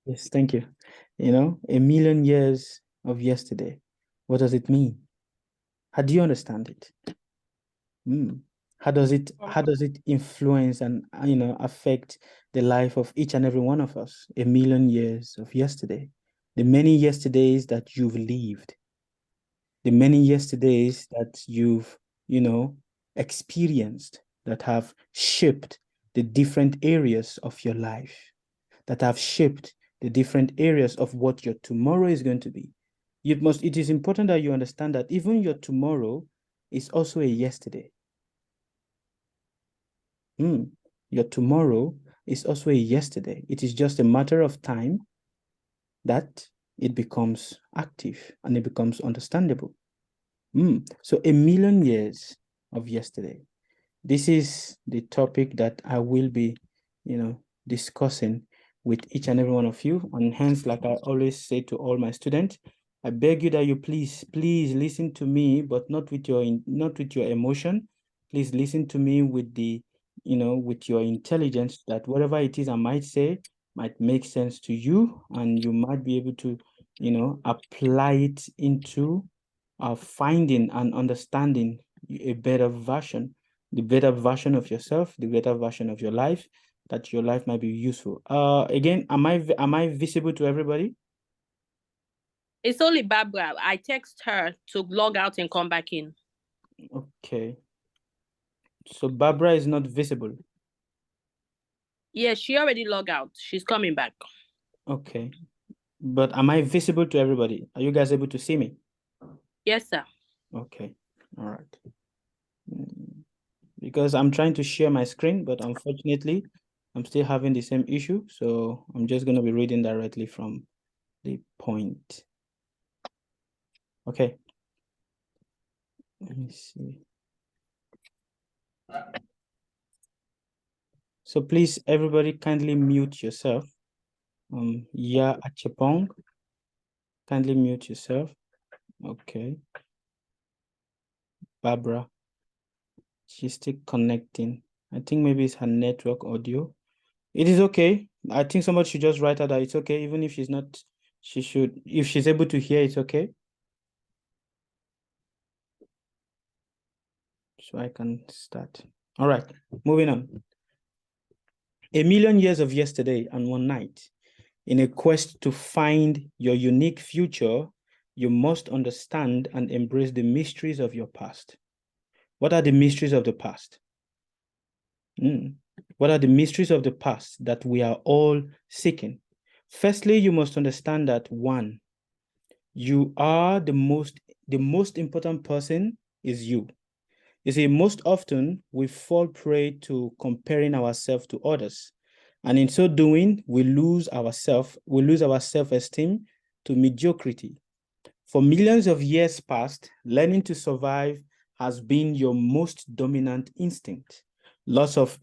Yes, thank you. You know, a million years of yesterday. What does it mean? How do you understand it? Hmm. How does it influence and affect the life of each and every one of us? A million years of yesterday. The many yesterdays that you've lived, the many yesterdays that you've, you know, experienced that have shaped the different areas of your life, that have shaped the different areas of what your tomorrow is going to be. It is important that you understand that even your tomorrow is also a yesterday. Your tomorrow is also a yesterday. It is just a matter of time that it becomes active and it becomes understandable. So a million years of yesterday. This is the topic that I will be, discussing with each and every one of you. And hence, like I always say to all my students, I beg you that you please listen to me, but not with your emotion. Please listen to me with with your intelligence, that whatever it is I might say might make sense to you, and you might be able to, apply it into finding and understanding a better version, the better version of yourself, the better version of your life, that your life might be useful. Again, am I visible to everybody? It's only Barbara. I text her to log out and come back in. Okay. So Barbara is not visible. Yes, she already logged out. She's coming back. Okay. But am I visible to everybody? Are you guys able to see me? Yes, sir. Okay. All right. Because I'm trying to share my screen, but unfortunately, I'm still having the same issue. So I'm just going to be reading directly from the point. Okay. Let me see. So please, everybody, kindly mute yourself. Yeah, Achepong, kindly mute yourself. Okay. Barbara, she's still connecting. I think maybe it's her network audio. It is okay. I think somebody should just write her that it's okay, even if she's not, she should, if she's able to hear, it's okay. So I can start. All right, moving on. A million years of yesterday and one night. In a quest to find your unique future, you must understand and embrace the mysteries of your past. What are the mysteries of the past? What are the mysteries of the past that we are all seeking? Firstly, you must understand that one, you are the most important person is you. You see, most often we fall prey to comparing ourselves to others. And in so doing, we lose our self-esteem to mediocrity. For millions of years past, learning to survive has been your most dominant instinct. Loss of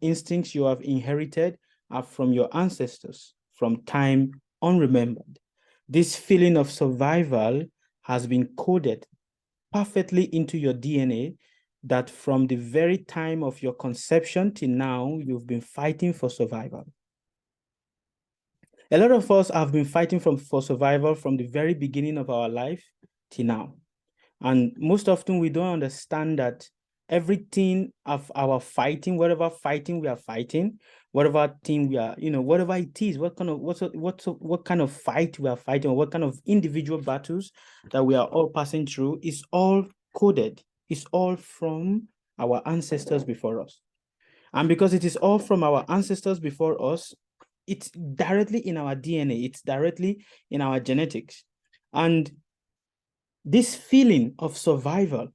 instincts you have inherited are from your ancestors, from time unremembered. This feeling of survival has been coded perfectly into your DNA, that from the very time of your conception till now, you've been fighting for survival. A lot of us have been fighting for survival from the very beginning of our life till now. And most often we don't understand that everything of our fighting, whatever fighting we are fighting, whatever thing we are, whatever it is, what kind of fight we are fighting, or what kind of individual battles that we are all passing through, is all coded. It's all from our ancestors before us. And because it is all from our ancestors before us, it's directly in our DNA, it's directly in our genetics. And this feeling of survival,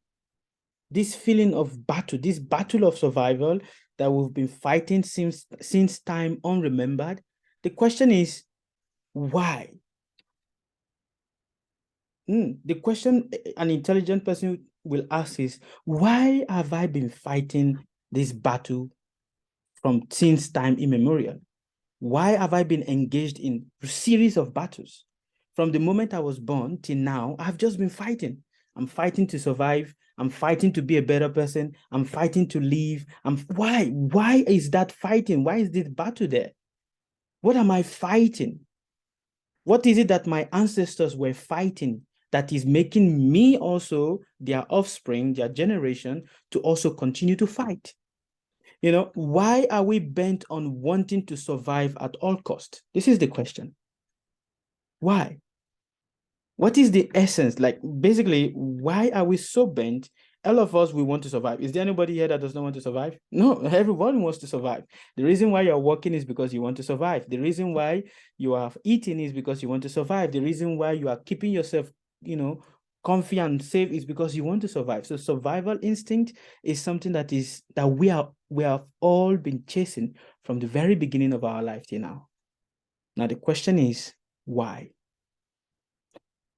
this feeling of battle, this battle of survival that we've been fighting since time unremembered, the question is, why? The question an intelligent person will ask is, why have I been fighting this battle from since time immemorial? Why have I been engaged in a series of battles? From the moment I was born till now, I've just been fighting. I'm fighting to survive. I'm fighting to be a better person. I'm fighting to live. Why? Why is that fighting? Why is this battle there? What am I fighting? What is it that my ancestors were fighting that is making me also, their offspring, their generation, to also continue to fight? You know, why are we bent on wanting to survive at all cost? This is the question. Why? What is the essence? Like, basically, why are we so bent? All of us, we want to survive. Is there anybody here that does not want to survive? No, everyone wants to survive. The reason why you're working is because you want to survive. The reason why you are eating is because you want to survive. The reason why you are keeping yourself, you know, comfy and safe is because you want to survive. So survival instinct is something that we have all been chasing from the very beginning of our life till now. Now the question is, why?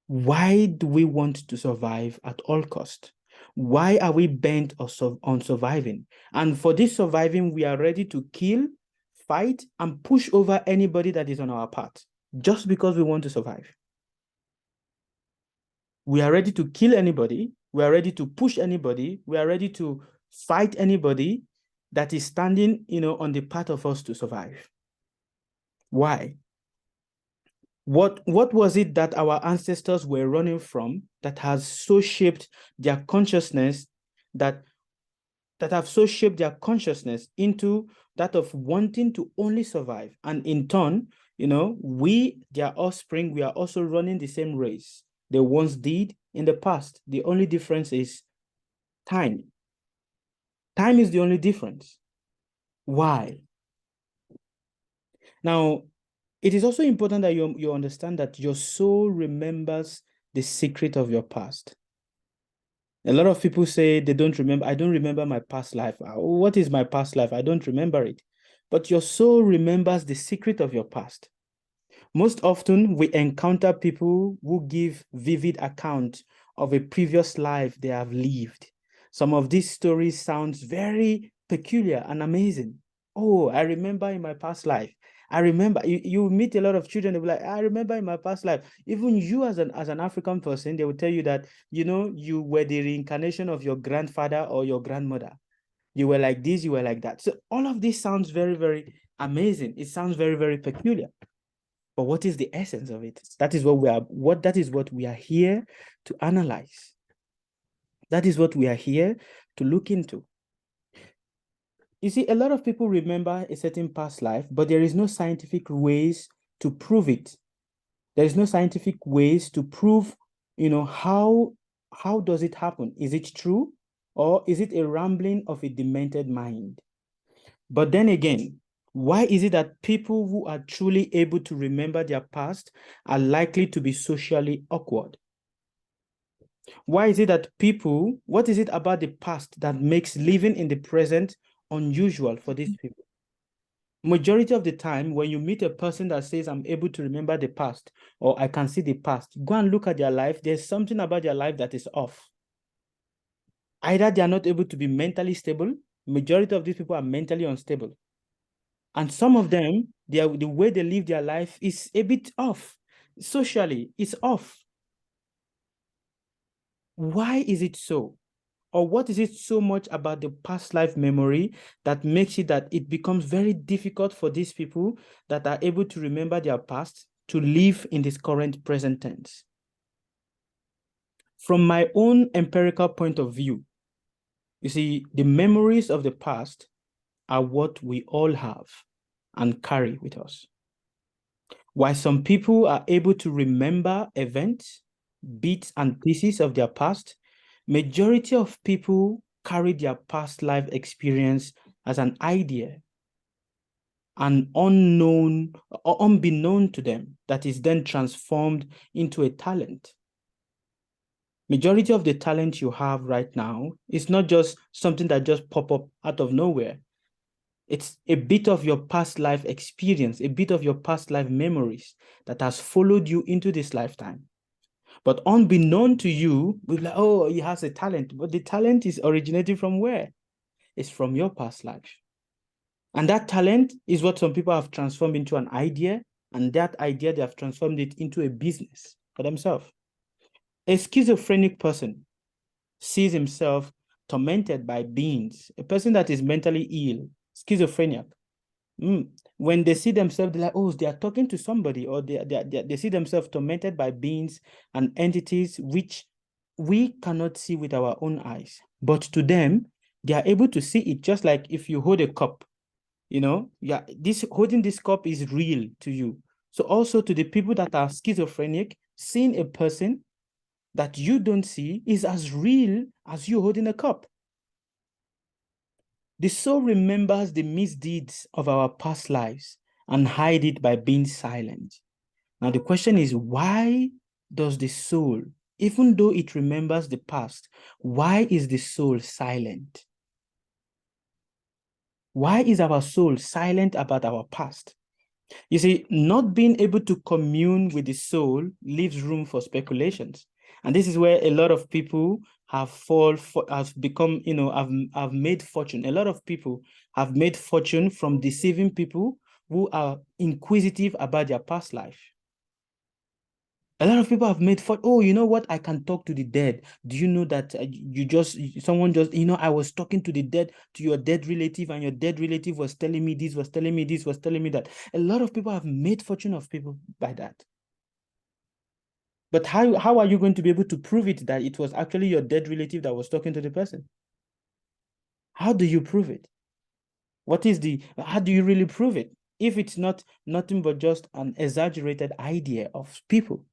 Why do we want to survive at all cost? Why are we bent on surviving? And for this surviving, we are ready to kill, fight, and push over anybody that is on our path, just because we want to survive. We are ready to kill anybody. We are ready to push anybody. We are ready to fight anybody that is standing, on the path of us to survive. Why? What was it that our ancestors were running from that has so shaped their consciousness, that have so shaped their consciousness into that of wanting to only survive? And in turn, we, their offspring, we are also running the same race they once did in the past. The only difference is time. Time is the only difference. Why? Now, it is also important that you understand that your soul remembers the secret of your past. A lot of people say they don't remember. I don't remember my past life. What is my past life? I don't remember it. But your soul remembers the secret of your past. Most often, we encounter people who give vivid account of a previous life they have lived. Some of these stories sounds very peculiar and amazing. Oh, I remember in my past life. I remember. You meet a lot of children, they'll be like, I remember in my past life. Even you as an African person, they will tell you that, you were the reincarnation of your grandfather or your grandmother. You were like this, you were like that. So all of this sounds very, very amazing. It sounds very, very peculiar. But what is the essence of it? That is what we are here to analyze. That is what we are here to look into. You see, a lot of people remember a certain past life, but there is no scientific ways to prove it. There is no scientific ways to prove, how does it happen? Is it true? Or is it a rambling of a demented mind? But then again, why is it that people who are truly able to remember their past are likely to be socially awkward? Why is it that what is it about the past that makes living in the present unusual for these people? Majority of the time, when you meet a person that says, I'm able to remember the past, or I can see the past, go and look at their life. There's something about their life that is off. Either they are not able to be mentally stable. Majority of these people are mentally unstable. And some of them, the way they live their life is a bit off. Socially, it's off. Why is it so? Or what is it so much about the past life memory that makes it that it becomes very difficult for these people that are able to remember their past to live in this current present tense? From my own empirical point of view, you see, the memories of the past are what we all have and carry with us. While some people are able to remember events, bits and pieces of their past, majority of people carry their past life experience as an idea, an unknown or unbeknown to them, that is then transformed into a talent. Majority of the talent you have right now is not just something that just pop up out of nowhere. It's a bit of your past life experience, a bit of your past life memories that has followed you into this lifetime. But unbeknown to you, we're like, oh, he has a talent. But the talent is originating from where? It's from your past life. And that talent is what some people have transformed into an idea. And that idea, they have transformed it into a business for themselves. A schizophrenic person sees himself tormented by beings. A person that is mentally ill, schizophrenic, When they see themselves, they're like, oh, they are talking to somebody, or they see themselves tormented by beings and entities which we cannot see with our own eyes. But to them, they are able to see it, just like if you hold a cup, yeah, holding this cup is real to you. So also to the people that are schizophrenic, seeing a person that you don't see is as real as you holding a cup. The soul remembers the misdeeds of our past lives and hide it by being silent. Now the question is, why does the soul, even though it remembers the past, why is the soul silent? Why is our soul silent about our past? You see, not being able to commune with the soul leaves room for speculations. And this is where a lot of people have become, have made fortune. A lot of people have made fortune from deceiving people who are inquisitive about their past life. A lot of people have made fun. Oh, you know what? I can talk to the dead. Do you know that someone just, I was talking to the dead, to your dead relative, and your dead relative was telling me this, was telling me this, was telling me that. A lot of people have made fortune of people by that. But how are you going to be able to prove it that it was actually your dead relative that was talking to the person? How do you prove it? How do you really prove it? If it's nothing but just an exaggerated idea of people.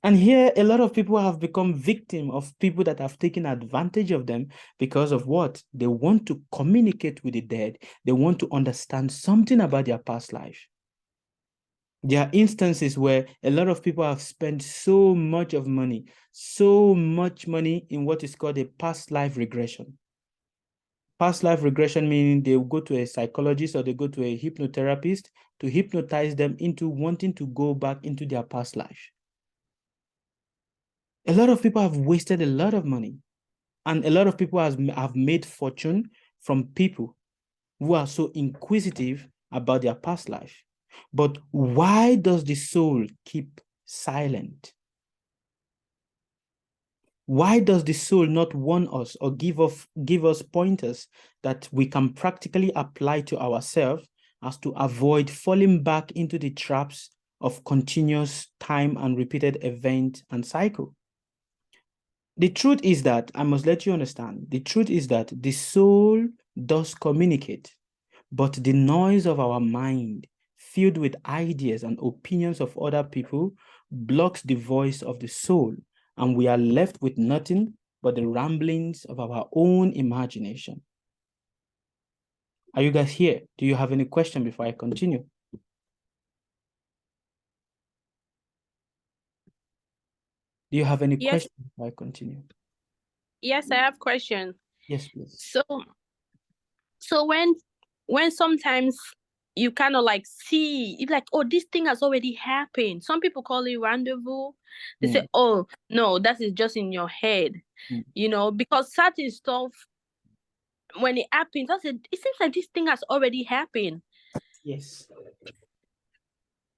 And here, a lot of people have become victim of people that have taken advantage of them because of what? They want to communicate with the dead. They want to understand something about their past life. There are instances where a lot of people have spent so much money in what is called a past life regression. Past life regression meaning they go to a psychologist or they go to a hypnotherapist to hypnotize them into wanting to go back into their past life. A lot of people have wasted a lot of money, and a lot of people have made fortune from people who are so inquisitive about their past life. But why does the soul keep silent? Why does the soul not warn us or give us pointers that we can practically apply to ourselves as to avoid falling back into the traps of continuous time and repeated event and cycle? The truth is that, I must let you understand, the truth is that the soul does communicate, but the noise of our mind, filled with ideas and opinions of other people, blocks the voice of the soul, and we are left with nothing but the ramblings of our own imagination. Are you guys here? Do you have any question before I continue? Do you have any questions before I continue? Yes, I have questions. Yes, please. So when sometimes you kind of like see it's like, oh, this thing has already happened. Some people call it rendezvous. They say, oh no, that is just in your head. Because certain stuff, when it happens, it seems like this thing has already happened. Yes.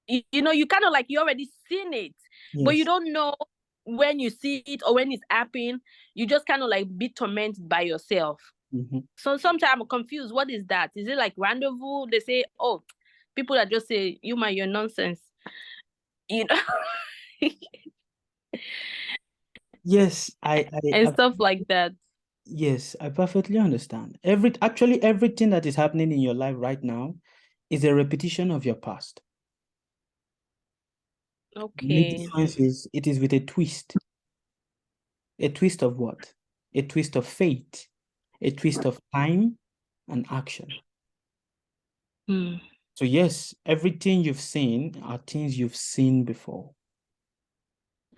You kind of like, you already seen it, but you don't know when you see it or when it's happening. You just kind of like be tormented by yourself. So sometimes I'm confused. What is that? Is it like rendezvous? They say, oh, people that just say, you're nonsense. Yes, and stuff like that. Yes, I perfectly understand. Actually, everything that is happening in your life right now is a repetition of your past. Okay. The difference is it is with a twist. A twist of what? A twist of fate, a twist of time and action. So yes, everything you've seen are things you've seen before.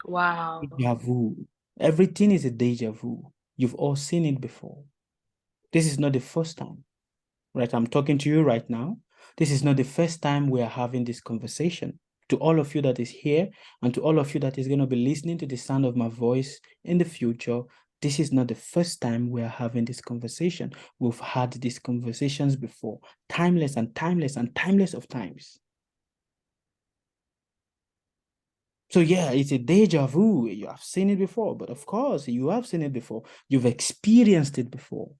Wow. Deja vu. Everything is a deja vu. You've all seen it before. This is not the first time, right? I'm talking to you right now. This is not the first time we are having this conversation. To all of you that is here and to all of you that is going to be listening to the sound of my voice in the future, this is not the first time we are having this conversation. We've had these conversations before, timeless and timeless and timeless of times. So yeah, it's a deja vu. You have seen it before, but of course you have seen it before. You've experienced it before.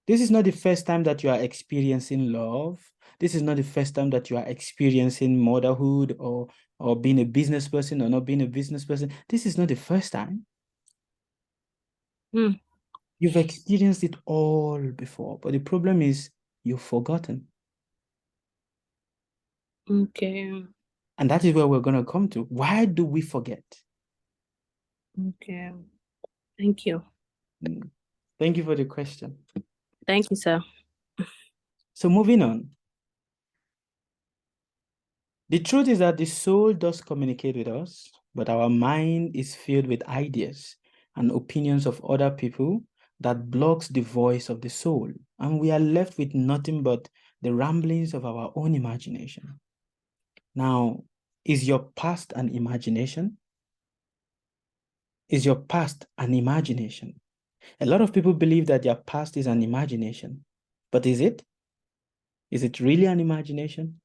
This is not the first time that you are experiencing love. This is not the first time that you are experiencing motherhood or being a business person or not being a business person. This is not the first time. Mm. You've experienced it all before, but the problem is you've forgotten. Okay. And that is where we're going to come to. Why do we forget? Okay. Thank you. Thank you for the question. Thank you, sir. So moving on. The truth is that the soul does communicate with us, but our mind is filled with ideas and opinions of other people that blocks the voice of the soul. And we are left with nothing but the ramblings of our own imagination. Now, is your past an imagination? Is your past an imagination? A lot of people believe that their past is an imagination, but is it? Is it really an imagination?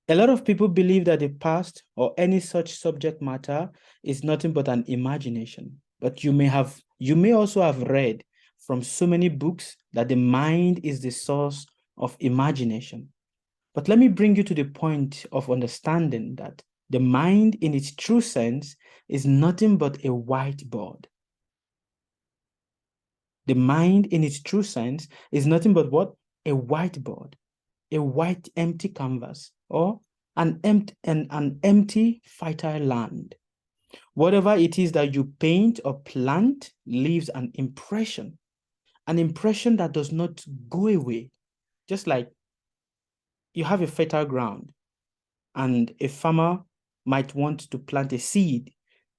A lot of people believe that the past or any such subject matter is nothing but an imagination. But you may also have read from so many books that the mind is the source of imagination. But let me bring you to the point of understanding that the mind in its true sense is nothing but a whiteboard. The mind in its true sense is nothing but what? A whiteboard, a white empty canvas, or an empty fertile land. Whatever it is that you paint or plant leaves an impression that does not go away. Just like you have a fertile ground and a farmer might want to plant a seed,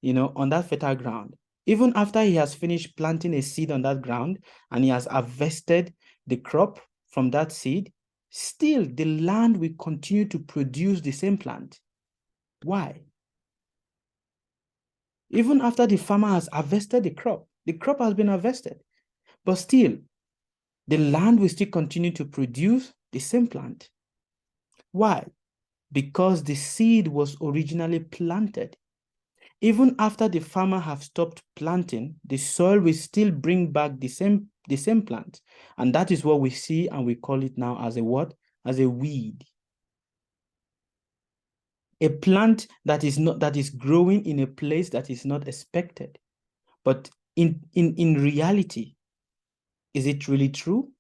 on that fertile ground. Even after he has finished planting a seed on that ground and he has harvested the crop from that seed, still the land will continue to produce the same plant. Why? Even after the farmer has harvested the crop has been harvested, but still the land will still continue to produce the same plant. Why? Because the seed was originally planted. Even after the farmer have stopped planting, the soil will still bring back the same plant. And that is what we see, and we call it now as a what? As a weed. A plant that is growing in a place that is not expected. But in reality, is it really true?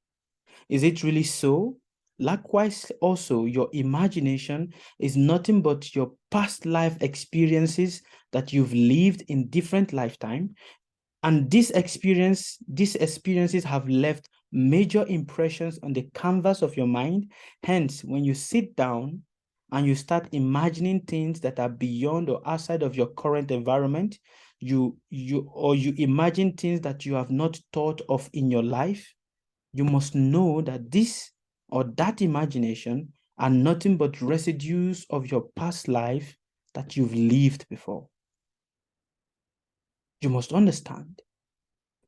Is it really so? Likewise, also, your imagination is nothing but your past life experiences that you've lived in different lifetimes. And these experiences have left major impressions on the canvas of your mind. Hence, when you sit down and you start imagining things that are beyond or outside of your current environment, you imagine things that you have not thought of in your life, you must know that this or that imagination are nothing but residues of your past life that you've lived before. You must understand.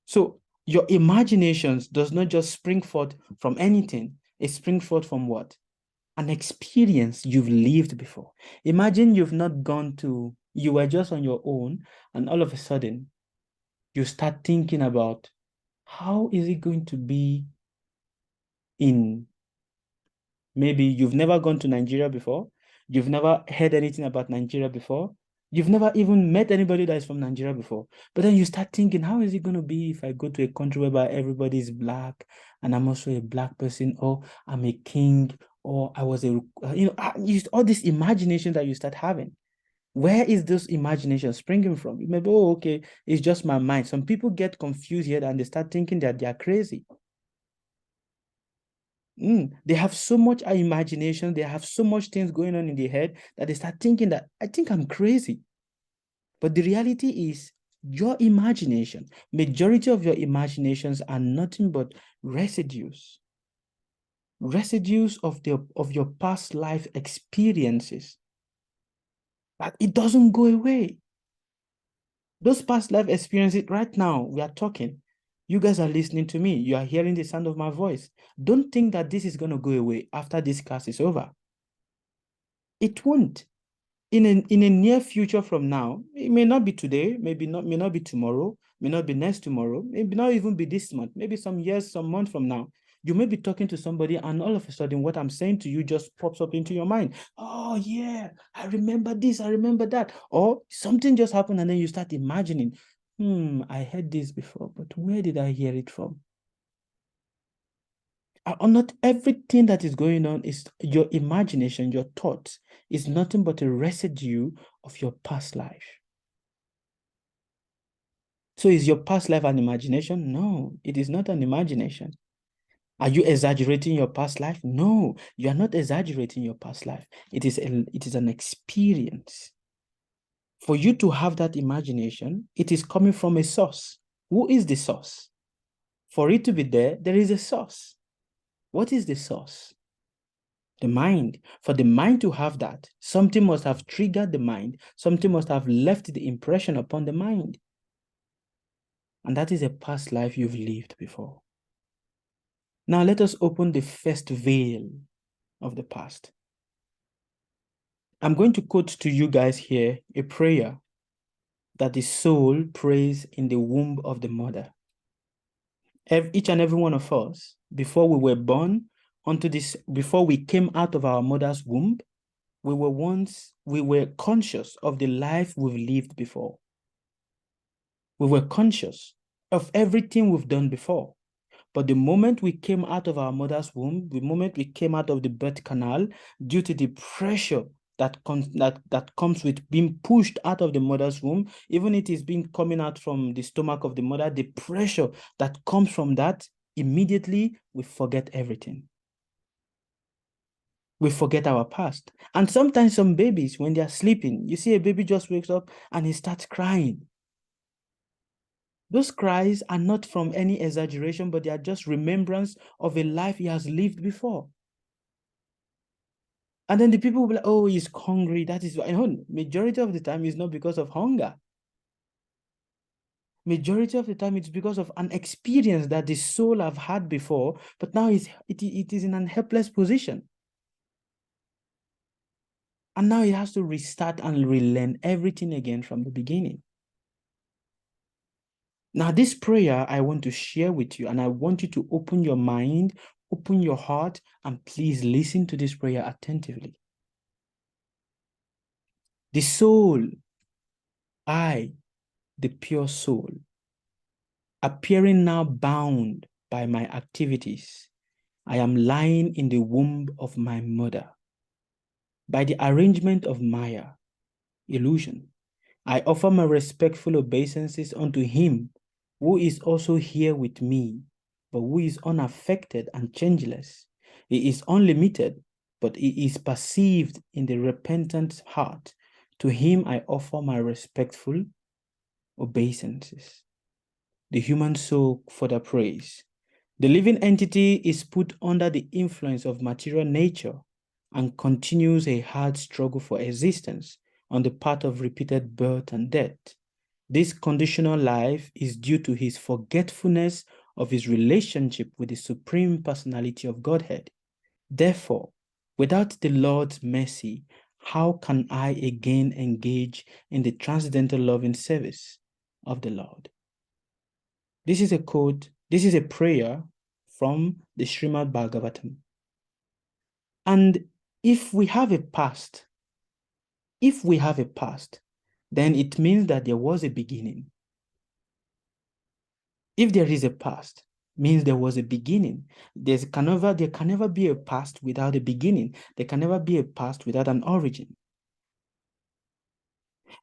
So your imaginations does not just spring forth from anything. It springs forth from what? An experience you've lived before. Imagine you were just on your own, and all of a sudden you start thinking about how is it going to be in, maybe you've never gone to Nigeria before, you've never heard anything about Nigeria before, you've never even met anybody that is from Nigeria before. But then you start thinking, how is it going to be if I go to a country whereby everybody is black and I'm also a black person, or I'm a king, or I was all this imagination that you start having. Where is this imagination springing from? You may be, oh, okay, it's just my mind. Some people get confused here and they start thinking that they are crazy. They have so much imagination, they have so much things going on in their head that they start thinking that I think I'm crazy. But the reality is your imagination, majority of your imaginations are nothing but residues of your past life experiences. But it doesn't go away. Those past life experiences, right now, we are talking. You guys are listening to me. You are hearing the sound of my voice. Don't think that this is going to go away after this class is over. It won't. in a near future from now, it may not be today, may not be tomorrow, may not be next tomorrow, maybe not even be this month, maybe some years, some months from now, you may be talking to somebody and all of a sudden what I'm saying to you just pops up into your mind. Oh yeah, I remember this, I remember that. Or something just happened and then you start imagining, I heard this before, but where did I hear it from? Not everything that is going on is your imagination, your thoughts is nothing but a residue of your past life. So is your past life an imagination? No, it is not an imagination. Are you exaggerating your past life? No, you are not exaggerating your past life. It is an experience. For you to have that imagination, it is coming from a source. Who is the source? For it to be there, there is a source. What is the source? The mind. For the mind to have that, something must have triggered the mind. Something must have left the impression upon the mind. And that is a past life you've lived before. Now let us open the first veil of the past. I'm going to quote to you guys here a prayer that the soul prays in the womb of the mother. Each and every one of us, before we were born onto this, before we came out of our mother's womb, we were conscious of the life we've lived before. We were conscious of everything we've done before. But the moment we came out of our mother's womb, the moment we came out of the birth canal, due to the pressure that comes with being pushed out of the mother's womb, even it is being coming out from the stomach of the mother, the pressure that comes from that, immediately we forget everything. We forget our past. And sometimes some babies, when they are sleeping, you see a baby just wakes up and he starts crying. Those cries are not from any exaggeration, but they are just remembrance of a life he has lived before. And then the people will be like, oh, he's hungry. That is why. No, majority of the time it's not because of hunger. Majority of the time it's because of an experience that the soul have had before, but now it is in an helpless position. And now it has to restart and relearn everything again from the beginning. Now, this prayer I want to share with you, and I want you to open your mind, open your heart, and please listen to this prayer attentively. The soul, I, the pure soul, appearing now bound by my activities, I am lying in the womb of my mother. By the arrangement of Maya, illusion, I offer my respectful obeisances unto him who is also here with me, but who is unaffected and changeless. He is unlimited, but he is perceived in the repentant heart. To him I offer my respectful obeisances. The human soul further prays. The living entity is put under the influence of material nature and continues a hard struggle for existence on the path of repeated birth and death. This conditional life is due to his forgetfulness of his relationship with the Supreme Personality of Godhead. Therefore, without the Lord's mercy, how can I again engage in the transcendental loving service of the Lord? This is a quote, this is a prayer from the Srimad Bhagavatam. And if we have a past, then it means that there was a beginning. If there is a past, means there was a beginning. There can never be a past without a beginning. There can never be a past without an origin.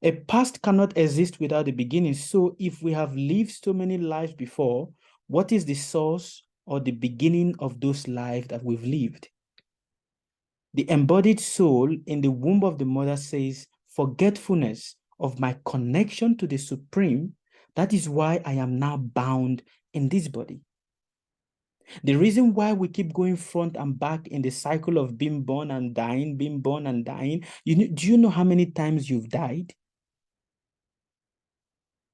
A past cannot exist without a beginning. So if we have lived so many lives before, what is the source or the beginning of those lives that we've lived? The embodied soul in the womb of the mother says, forgetfulness of my connection to the Supreme, that is why I am now bound in this body. The reason why we keep going front and back in the cycle of being born and dying, do you know how many times you've died?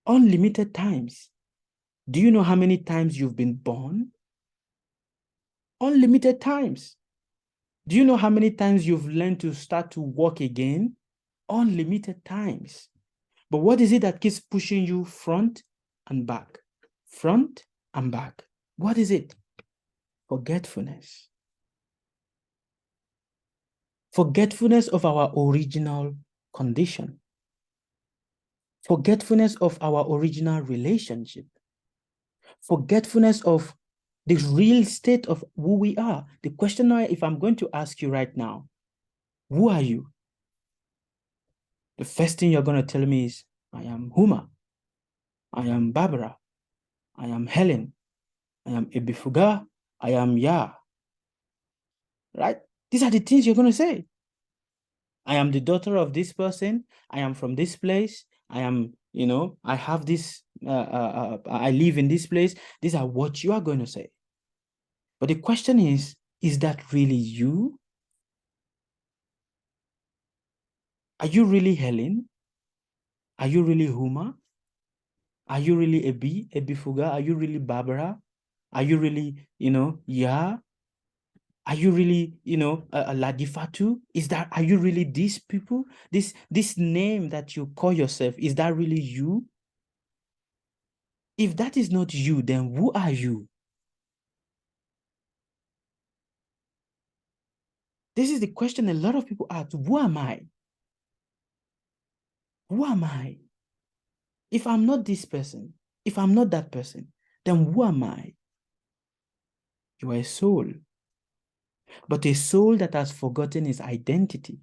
Unlimited times. Do you know how many times you've been born? Unlimited times. Do you know how many times you've learned to start to walk again? unlimited times. But what is it that keeps pushing you front and back? Front and back. What is it? Forgetfulness. Forgetfulness of our original condition. Forgetfulness of our original relationship. Forgetfulness of the real state of who we are. The question now, if I'm going to ask you right now, who are you? The first thing you're going to tell me is, I am Huma. I am Barbara. I am Helen. I am Ebifuga. I am Ya. Right? These are the things you're going to say. I am the daughter of this person. I am from this place. I am, I have this, I live in this place. These are what you are going to say. But the question is that really you? Are you really Helen? Are you really Huma? Are you really Ebifuga? Are you really Barbara? Are you really, Ya? Are you really, Ladifatu? Are you really these people? This name that you call yourself, is that really you? If that is not you, then who are you? This is the question a lot of people ask. Who am I? Who am I? If I'm not this person, if I'm not that person, then who am I? You are a soul. But a soul that has forgotten its identity.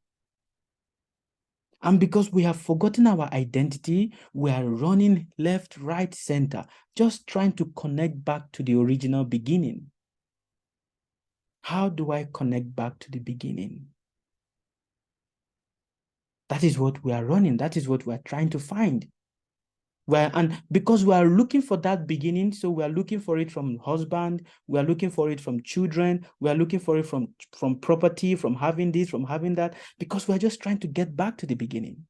And because we have forgotten our identity, we are running left, right, center, just trying to connect back to the original beginning. How do I connect back to the beginning? That is what we are running. That is what we are trying to find. And because we are looking for that beginning, so we are looking for it from husband, we are looking for it from children, we are looking for it from property, from having this, from having that, because we are just trying to get back to the beginning.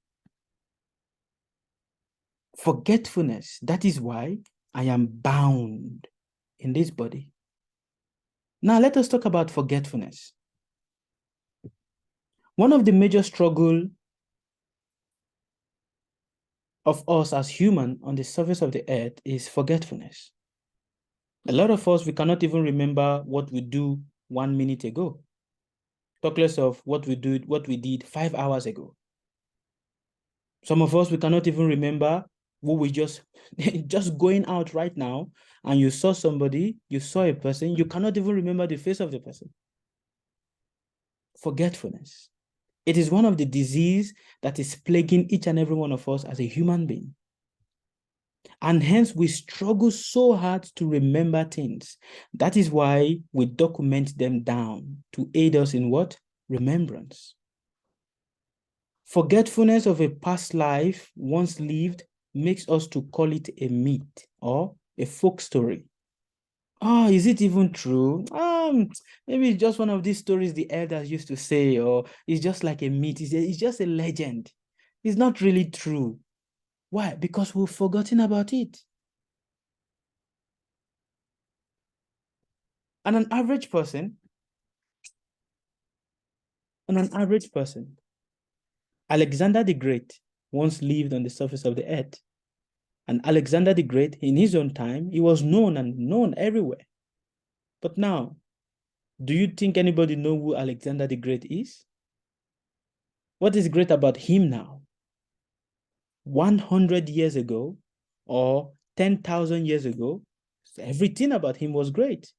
Forgetfulness, that is why I am bound in this body. Now let us talk about forgetfulness. One of the major struggles of us as human on the surface of the earth is forgetfulness. A lot of us, we cannot even remember what we do 1 minute ago. Talk less of what we did 5 hours ago. Some of us, we cannot even remember what we just going out right now, and you saw somebody, you saw a person, you cannot even remember the face of the person. Forgetfulness. It is one of the diseases that is plaguing each and every one of us as a human being. And hence we struggle so hard to remember things. That is why we document them down to aid us in what? Remembrance. Forgetfulness of a past life once lived makes us to call it a myth or a folk story. Oh, is it even true? Maybe it's just one of these stories the elders used to say, or it's just like a myth. It's just a legend. It's not really true. Why? Because we've forgotten about it. And an average person, Alexander the Great once lived on the surface of the earth. And Alexander the Great, in his own time, he was known everywhere. But now, do you think anybody know who Alexander the Great is? What is great about him now? 100 years ago or 10,000 years ago, everything about him was great.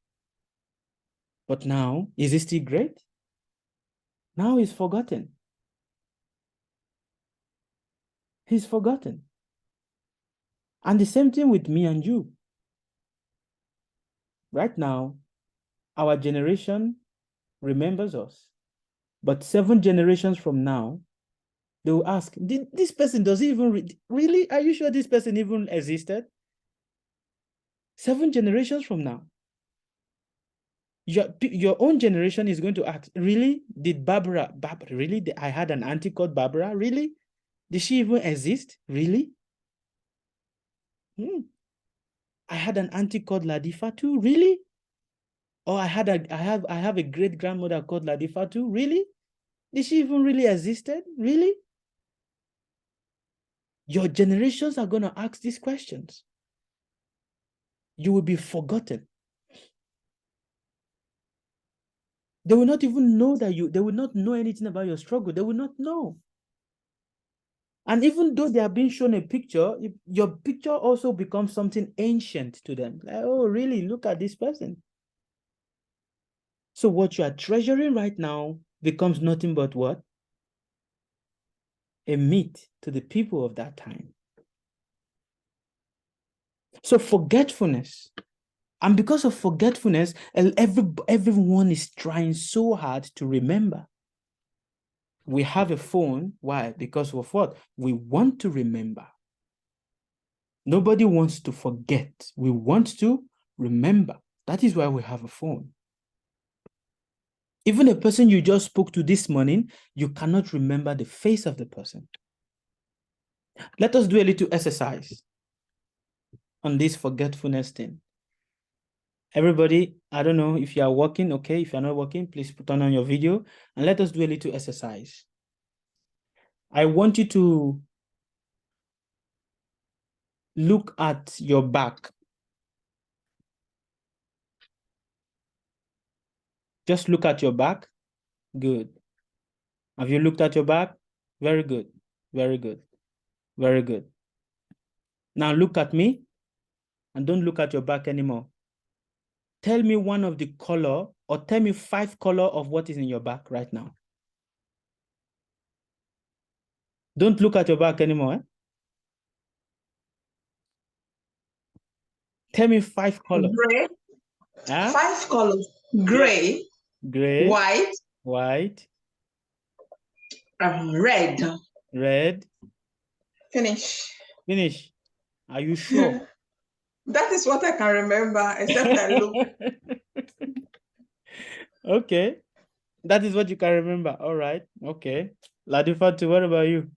But now, is he still great? Now he's forgotten. He's forgotten. And the same thing with me and you. Right now, our generation remembers us. But 7 generations from now, they will ask, this person, does he even really? Are you sure this person even existed? 7 generations from now. Your own generation is going to ask, really? Did Barbara, really? I had an auntie called Barbara, really? Did she even exist? Really? I had an auntie called Ladifatu, really? Or I have a great grandmother called Ladifatu, really? Did she even really existed? Really? Your generations are going to ask these questions. You will be forgotten. They will not even know that they will not know anything about your struggle. They will not know. And even though they are being shown a picture, your picture also becomes something ancient to them. Like, oh, really? Look at this person. So what you are treasuring right now becomes nothing but what? A myth to the people of that time. So forgetfulness. And because of forgetfulness, everyone is trying so hard to remember. We have a phone. Why? Because of what? We want to remember. Nobody wants to forget. We want to remember. That is why we have a phone. Even a person you just spoke to this morning, you cannot remember the face of the person. Let us do a little exercise on this forgetfulness thing. Everybody, I don't know if you are working, okay? If you're not working, please turn on your video and let us do a little exercise. I want you to look at your back. Just look at your back. Good. Have you looked at your back? Very good. Very good. Very good. Now look at me and don't look at your back anymore. Tell me one of the color, or tell me 5 colors of what is in your back right now. Don't look at your back anymore. Eh? Tell me 5 colors. Gray. Huh? 5 colors. Gray. Gray. White. White. Red. Red. Finish. Finish. Are you sure? That is what I can remember, except I look. Okay. That is what you can remember. All right. Okay. Ladifatu, what about you?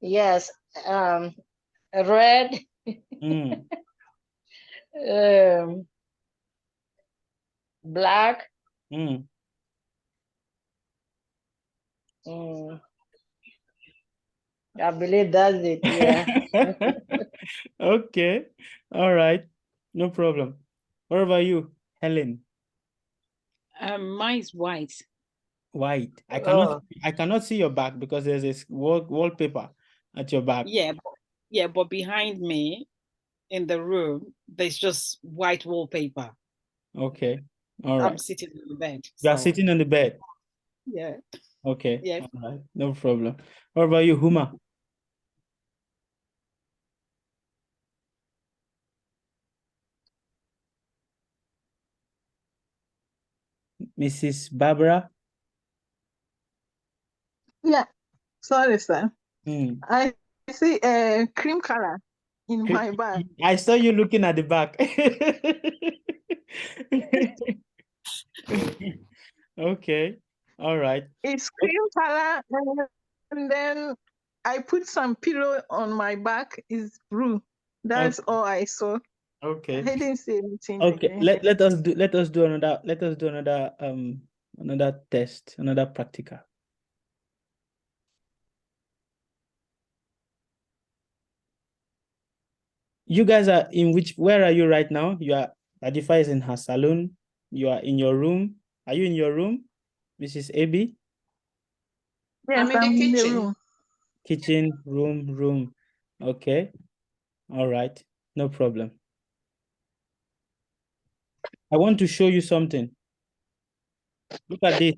Yes, red, black, I believe that's it, yeah. Okay, all right, no problem. What about you, Helen? Mine is white. White. I cannot see your back because there's this wallpaper at your back. Yeah, but behind me in the room, there's just white wallpaper. Okay, all right. I'm sitting on the bed. You are sitting on the bed? Yeah. Okay, yes. All right, no problem. What about you, Huma? Mrs. Barbara? Yeah, sorry, sir. I see a cream color in my bag. I saw you looking at the back. Okay, all right. It's cream color, and then I put some pillow on my back. It's blue. That's all I saw. Okay. I didn't see anything. Okay, again. let us do another test, another practical. You guys are where are you right now? You are, Adifa is in her salon. You are in your room. Are you in your room, Mrs. Abi? Yes, I'm in the room. Kitchen, room. Okay. All right. No problem. I want to show you something. Look at this.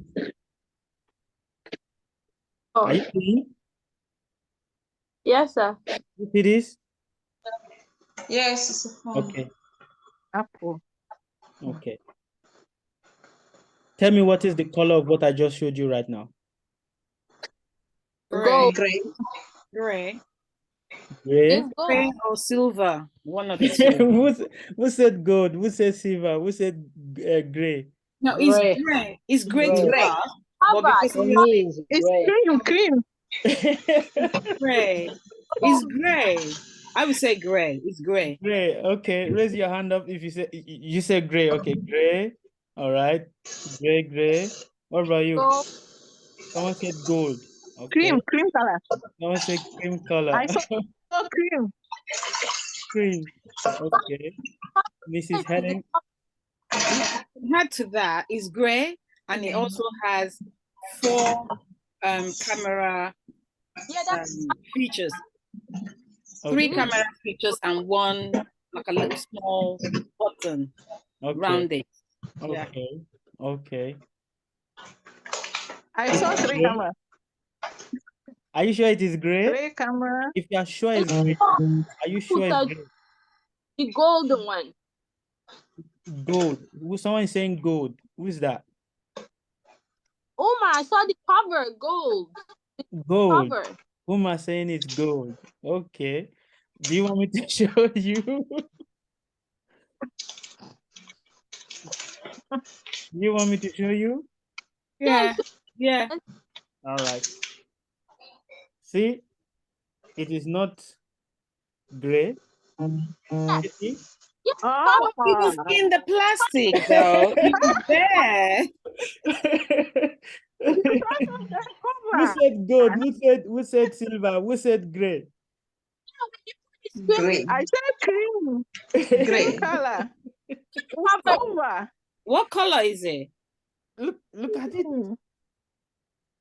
Oh. Are you seeing? Yes, sir. You see this? Yes, it's a phone. Okay. Apple. Okay. Tell me what is the color of what I just showed you right now? Gray. Gray. Gray or silver. One of the two. Who said gold? Who said silver? Who said gray? No, it's gray. It's gray to us. How about it's cream? Gray. It's gray. I would say gray. It's gray. Gray. Okay, raise your hand up if you say gray. Okay, gray. All right. Gray, gray. What about you? Gold. Someone said gold. Okay. Cream color. Someone said cream color. I saw cream. Cream. Okay. Mrs. Helen. Add to that is gray, and it also has 4 camera Yeah, that's features. 3 Okay. camera features and 1 like a little small button round it. Yeah. Okay. Okay. I saw 3 Yeah. camera. Are you sure it is gray? 3 camera. If you are sure it's gray, are you sure it's gray? the golden one. Gold. Someone is saying gold. Who is that? Uma, I saw the cover, gold. Gold. Cover. Who am I saying it's gold? Okay. Do you want me to show you? Do you want me to show you? Yeah. Yeah. All right. See, it is not gray. You see? Oh, It was in the plastic though. It was there. Who said gold? Who said silver? Who said gray? Gray. I said cream. Gray. Color. Cover. Over. What color is it? Look at it.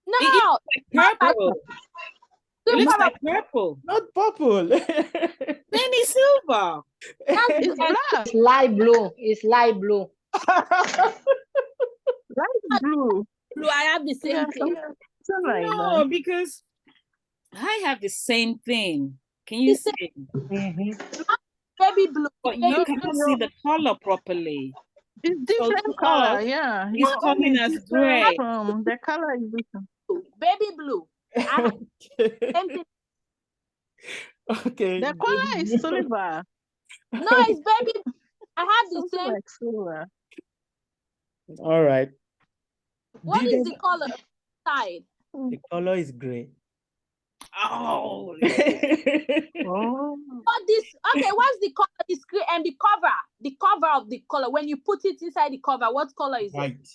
No, Purple. It looks like purple. Not purple. Then it's silver. It's black. It's light blue. It's light blue. Light blue. blue. I have the same Yeah, thing. something like No, that. because I have the same thing. Can you see? Mhm. Baby blue. But baby you cannot see the color properly. It's different to color, us, yeah. it's Your own coming is as different gray. From the color is different. blue. Baby blue. I have the Okay. same thing. Okay. The color is silver. No, it's baby. I have the Something same. like silver. All right. What Do you is guys- the color side? The color is gray. Oh, Oh, What this? Okay, what's the color? The screen and the cover. The cover of the color. When you put it inside the cover, what color is it? White.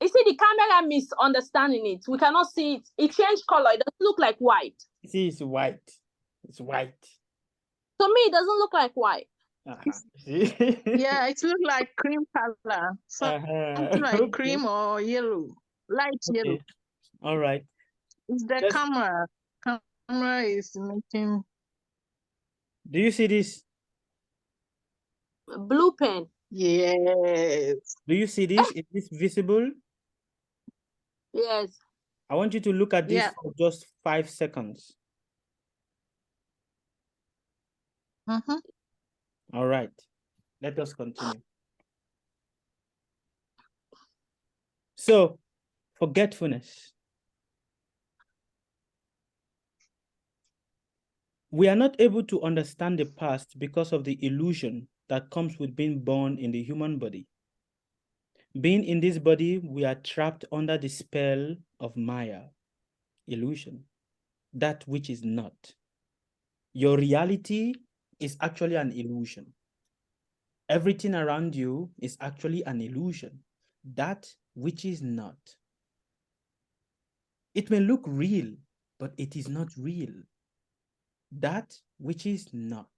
You see, the camera misunderstanding it. We cannot see it. It changed color. It doesn't look like white. See, it's white. It's white. To me, it doesn't look like white. See? yeah, it looks like cream color. Something like Okay. cream or yellow. Light yellow. Okay. All right. It's the Let's- camera. Camera is making. Do you see this? Blue pen. Yes. Do you see this? Is this visible? Yes. I want you to look at this Yeah. for just 5 seconds. Mm-hmm. All right. Let us continue. So, forgetfulness. We are not able to understand the past because of the illusion that comes with being born in the human body. Being in this body, we are trapped under the spell of Maya, illusion, that which is not. Your reality is actually an illusion. Everything around you is actually an illusion, that which is not. It may look real, but it is not real. That which is not.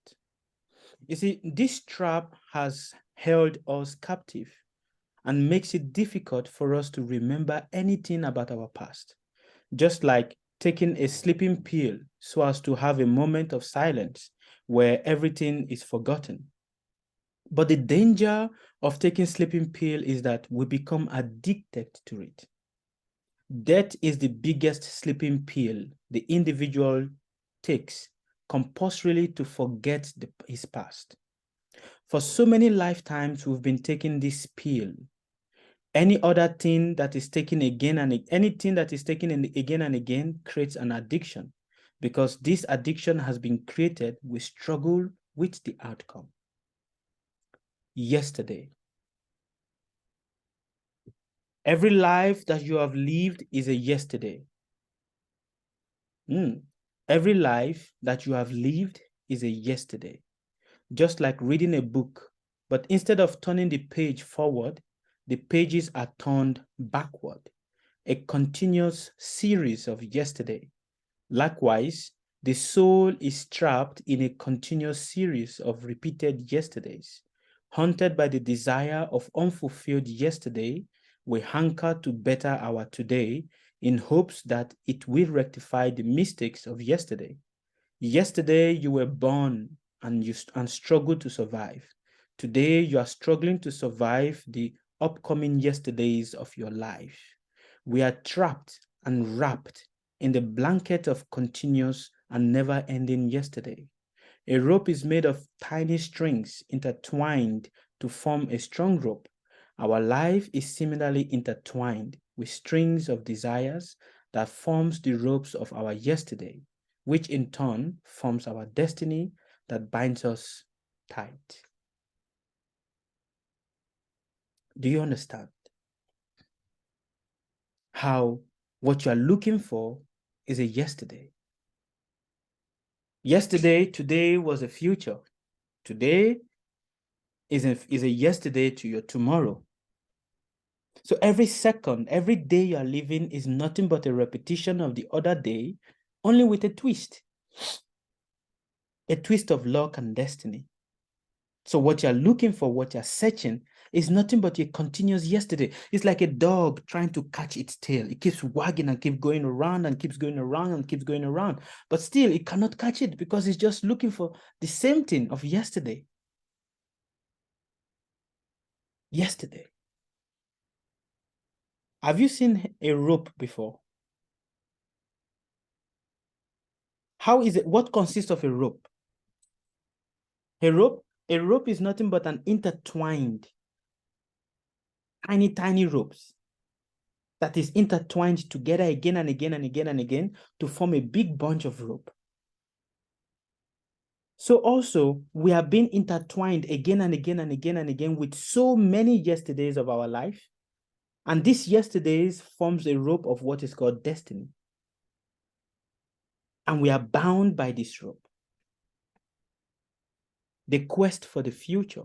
You see, this trap has held us captive and makes it difficult for us to remember anything about our past. Just like taking a sleeping pill so as to have a moment of silence where everything is forgotten. But the danger of taking sleeping pill is that we become addicted to it. Death is the biggest sleeping pill the individual takes compulsorily to forget his past. For so many lifetimes, we've been taking this pill. Any other thing that is taken again and anything that is taken again and again creates an addiction, because this addiction has been created. We struggle with the outcome. Yesterday. Every life that you have lived is a yesterday. Every life that you have lived is a yesterday, just like reading a book, but instead of turning the page forward, the pages are turned backward, a continuous series of yesterday. Likewise, the soul is trapped in a continuous series of repeated yesterdays. Haunted by the desire of unfulfilled yesterday, we hanker to better our today in hopes that it will rectify the mistakes of yesterday. Yesterday, you were born and struggled to survive. Today, you are struggling to survive the upcoming yesterdays of your life. We are trapped and wrapped in the blanket of continuous and never-ending yesterday. A rope is made of tiny strings intertwined to form a strong rope. Our life is similarly intertwined with strings of desires that forms the ropes of our yesterday, which in turn forms our destiny that binds us tight. Do you understand how what you are looking for is a yesterday? Yesterday, today was a future. Today is a yesterday to your tomorrow. So every second, every day you are living is nothing but a repetition of the other day, only with a twist of luck and destiny. So what you're looking for, what you're searching, is nothing but a continuous yesterday. It's like a dog trying to catch its tail. It keeps wagging and keeps going around and keeps going around and keeps going around. But still, it cannot catch it because it's just looking for the same thing of yesterday. Yesterday. Have you seen a rope before? How is it? What consists of a rope? A rope is nothing but an intertwined, tiny ropes that is intertwined together again and again and again and again to form a big bunch of rope. So also, we are being intertwined again and again and again and again with so many yesterdays of our life. And these yesterdays forms a rope of what is called destiny. And we are bound by this rope. The quest for the future.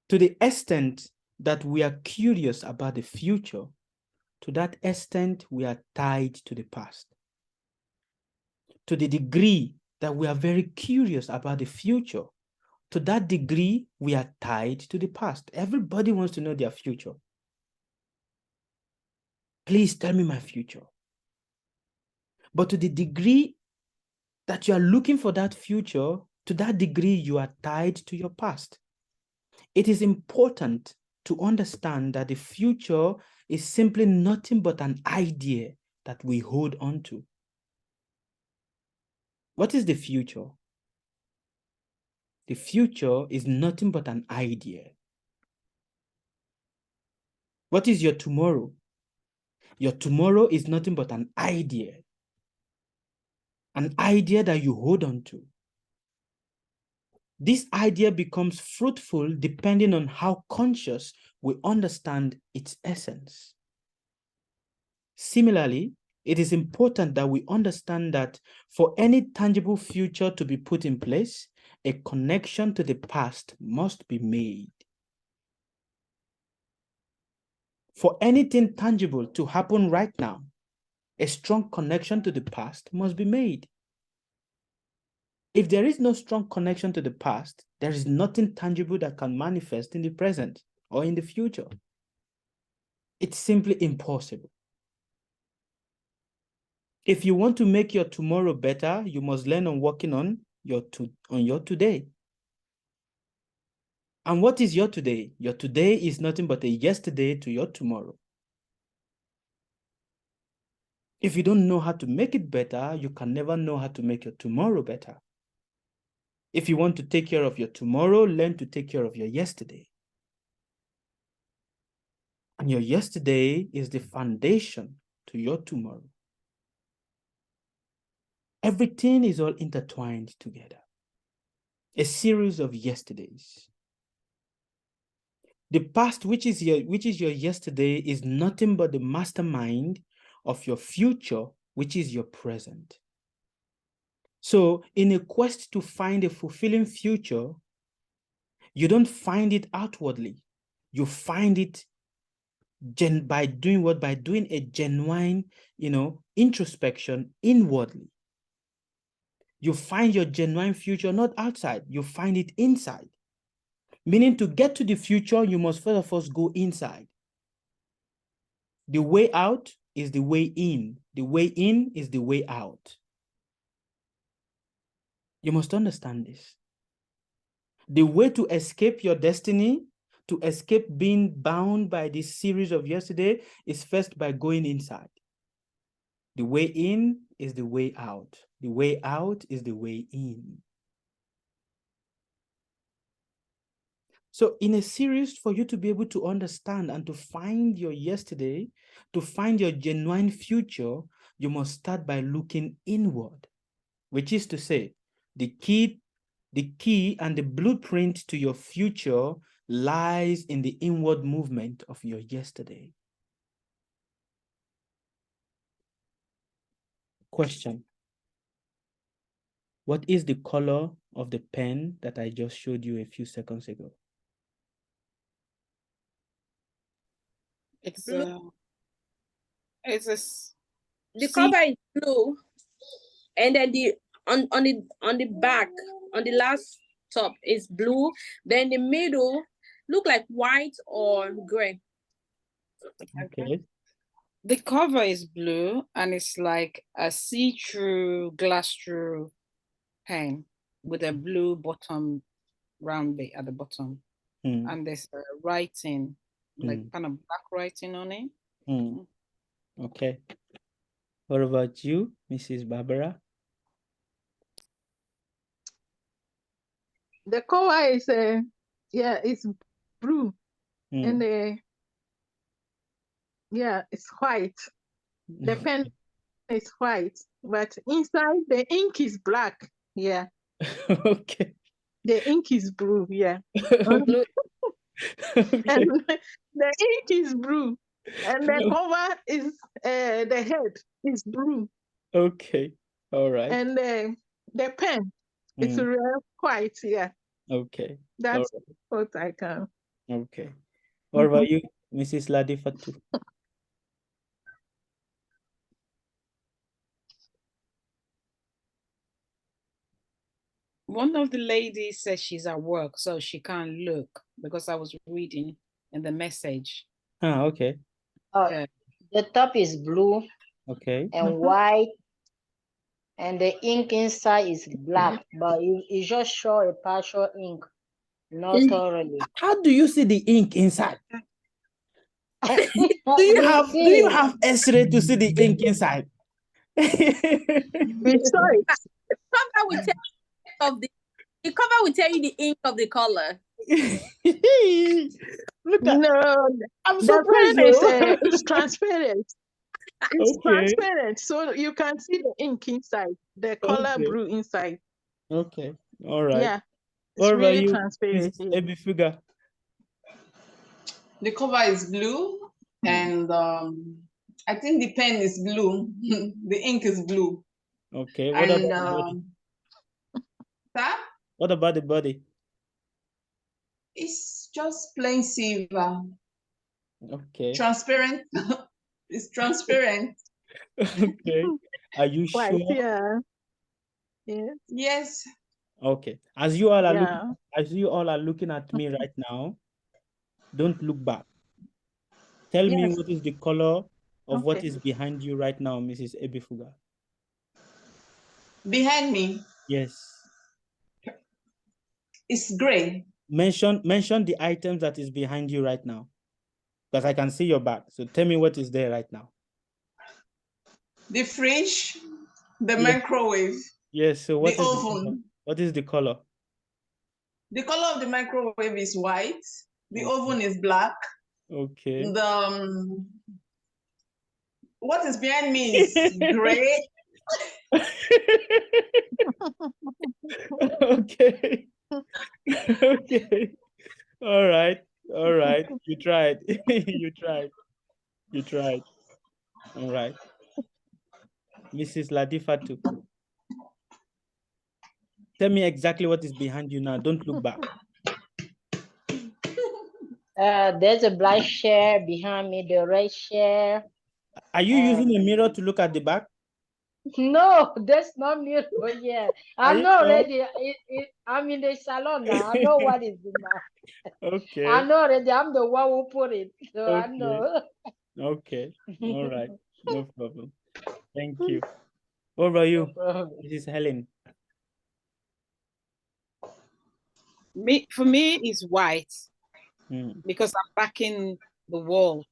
To the extent that we are curious about the future, to that extent we are tied to the past. To the degree that we are very curious about the future, to that degree we are tied to the past. Everybody wants to know their future. Please tell me my future. But to the degree that you are looking for that future, to that degree you are tied to your past. It is important to understand that the future is simply nothing but an idea that we hold on to. What is the future? The future is nothing but an idea. What is your tomorrow? Your tomorrow is nothing but an idea that you hold on to. This idea becomes fruitful depending on how conscious we understand its essence. Similarly, it is important that we understand that for any tangible future to be put in place, a connection to the past must be made. For anything tangible to happen right now, a strong connection to the past must be made. If there is no strong connection to the past, there is nothing tangible that can manifest in the present or in the future. It's simply impossible. If you want to make your tomorrow better, you must learn on working on your today. And what is your today? Your today is nothing but a yesterday to your tomorrow. If you don't know how to make it better, you can never know how to make your tomorrow better. If you want to take care of your tomorrow, learn to take care of your yesterday. And your yesterday is the foundation to your tomorrow. Everything is all intertwined together. A series of yesterdays. The past, which is your yesterday, is nothing but the mastermind of your future, which is your present. So in a quest to find a fulfilling future, you don't find it outwardly. You find it by doing what? By doing a genuine, introspection inwardly. You find your genuine future not outside, you find it inside. Meaning, to get to the future, you must first of all go inside. The way out is the way in. The way in is the way out. You must understand this. The way to escape your destiny, to escape being bound by this series of yesterday, is first by going inside. The way in is the way out. The way out is the way in. So in a series, for you to be able to understand and to find your yesterday, to find your genuine future, you must start by looking inward, which is to say, the key and the blueprint to your future lies in the inward movement of your yesterday. Question: what is the color of the pen that I just showed you a few seconds ago? It's Blue. The cover is blue, and then on the back, on the last top is blue. Then the middle look like white or gray. Okay. The cover is blue, and it's like a see-through, glass-through pen with a blue bottom round bit at the bottom. And there's writing, like kind of black writing on it. Okay. What about you, Mrs. Barbara? The cover is it's blue, and it's white. The pen is white, but inside the ink is black. Yeah. Okay. The ink is blue. Yeah. Okay. And the ink is blue, and the cover is the head is blue. Okay. All right. And the pen is white. Yeah. Okay. That's what I can. Okay. What about you, Mrs. Ladifatu? One of the ladies says she's at work, so she can't look because I was reading in the message. Okay. The top is blue. Okay. And white, and the ink inside is black, but it just show a partial ink, not thoroughly. How do you see the ink inside? Do you have X-ray to see the ink inside? We saw it. The cover will tell you the ink of the color. Look at, no, I'm surprised. It's transparent. It's transparent, so you can see the ink inside, the color blue inside. Okay, all right. Yeah, What about really you, transparent. Abby Figure? The cover is blue, and I think the pen is blue. The ink is blue. Okay. What about the body? What about the body? It's just plain silver. Okay. Transparent. It's transparent. Okay. Are you White, sure? yeah. Yeah. Yes. Okay. As you all are looking at me right now, don't look back. Tell me what is the color of what is behind you right now, Mrs. Ebifuga? Behind me? Yes. It's gray. Mention the items that is behind you right now, because I can see your back. So tell me what is there right now. The fridge, the microwave. Yes. So the oven. What is the color? The color of the microwave is white. The oven is black. Okay. What is behind me is gray. Okay. Okay. All right. You tried. You tried. All right. Mrs. Ladifatu. Tell me exactly what is behind you now. Don't look back. There's a black chair behind me, the red chair. Are you using a mirror to look at the back? No, that's not me. Oh, yeah. Are I you know sure? already. I'm in the salon now. I know what is in my. Okay. I know already. I'm the one who put it. So I Okay. know. Okay. All right. No problem. Thank you. What about you, Mrs. Helen? For me, it's white Mm. because I'm backing the wall,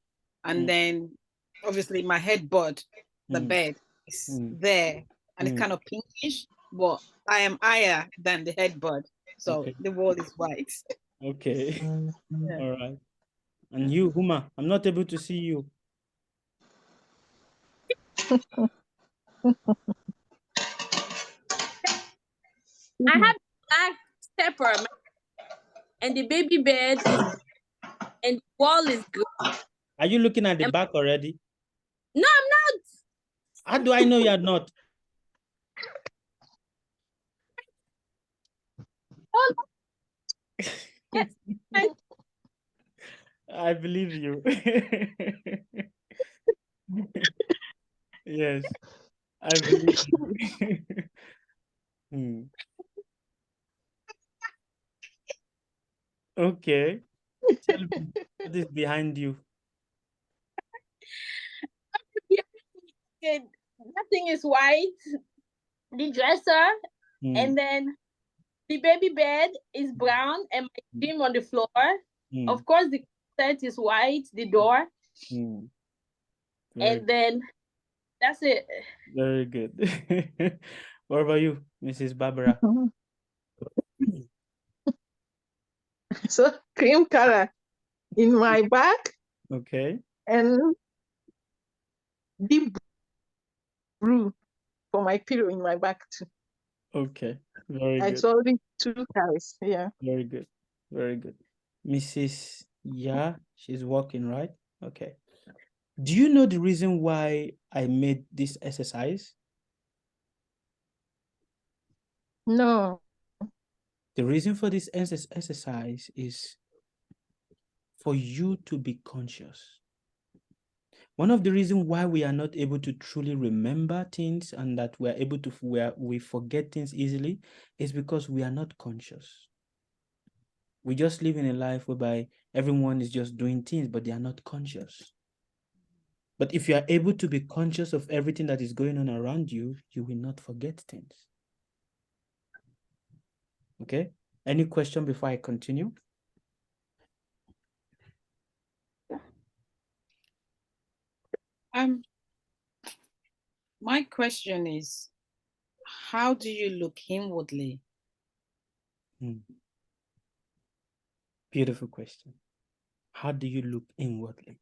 and then obviously my headboard, the bed is there, and it's kind of pinkish, but I am higher than the headboard, so Okay. the wall is white. Okay. Yeah. All right. And you, Huma, I'm not able to see you. I have black stepper, and the baby bed is, and the wall is green. Are you looking at the back already? No, I'm not. How do I know you're not? Yes. I believe you. Yes, I believe you. Okay. Tell me what is behind you. Okay, that thing is white. The dresser, and then the baby bed is brown, and my dream on the floor. Of course, the set is white. The door, and then that's it. Very good. What about you, Mrs. Barbara? So cream color in my back Okay. and deep blue for my pillow in my back too. Okay. Very I good. saw the two colors. Yeah. Very good. Very good. Mrs. Yeah, she's walking, right? Okay. Do you know the reason why I made this exercise? No. The reason for this exercise is for you to be conscious. One of the reasons why we are not able to truly remember things and that we are able to, we forget things easily is because we are not conscious. We just live in a life whereby everyone is just doing things, but they are not conscious. But if you are able to be conscious of everything that is going on around you, you will not forget things. Okay? Any question before I continue? My question is, how do you look inwardly? Beautiful question. How do you look inwardly?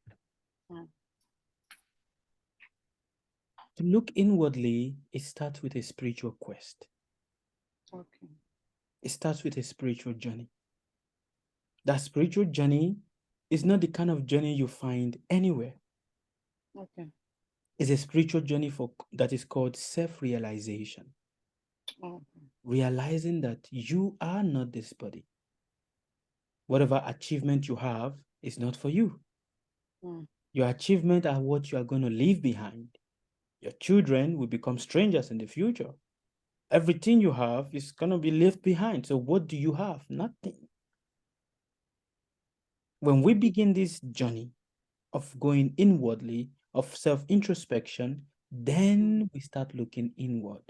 To look inwardly, it starts with a spiritual quest. Okay. It starts with a spiritual journey. That spiritual journey is not the kind of journey you find anywhere. Okay. It's a spiritual journey that is called self-realization. Okay. Realizing that you are not this body. Whatever achievement you have is not for you. Your achievement are what you are going to leave behind. Your children will become strangers in the future. Everything you have is going to be left behind. So what do you have? Nothing. When we begin this journey of going inwardly, of self-introspection, then we start looking inward.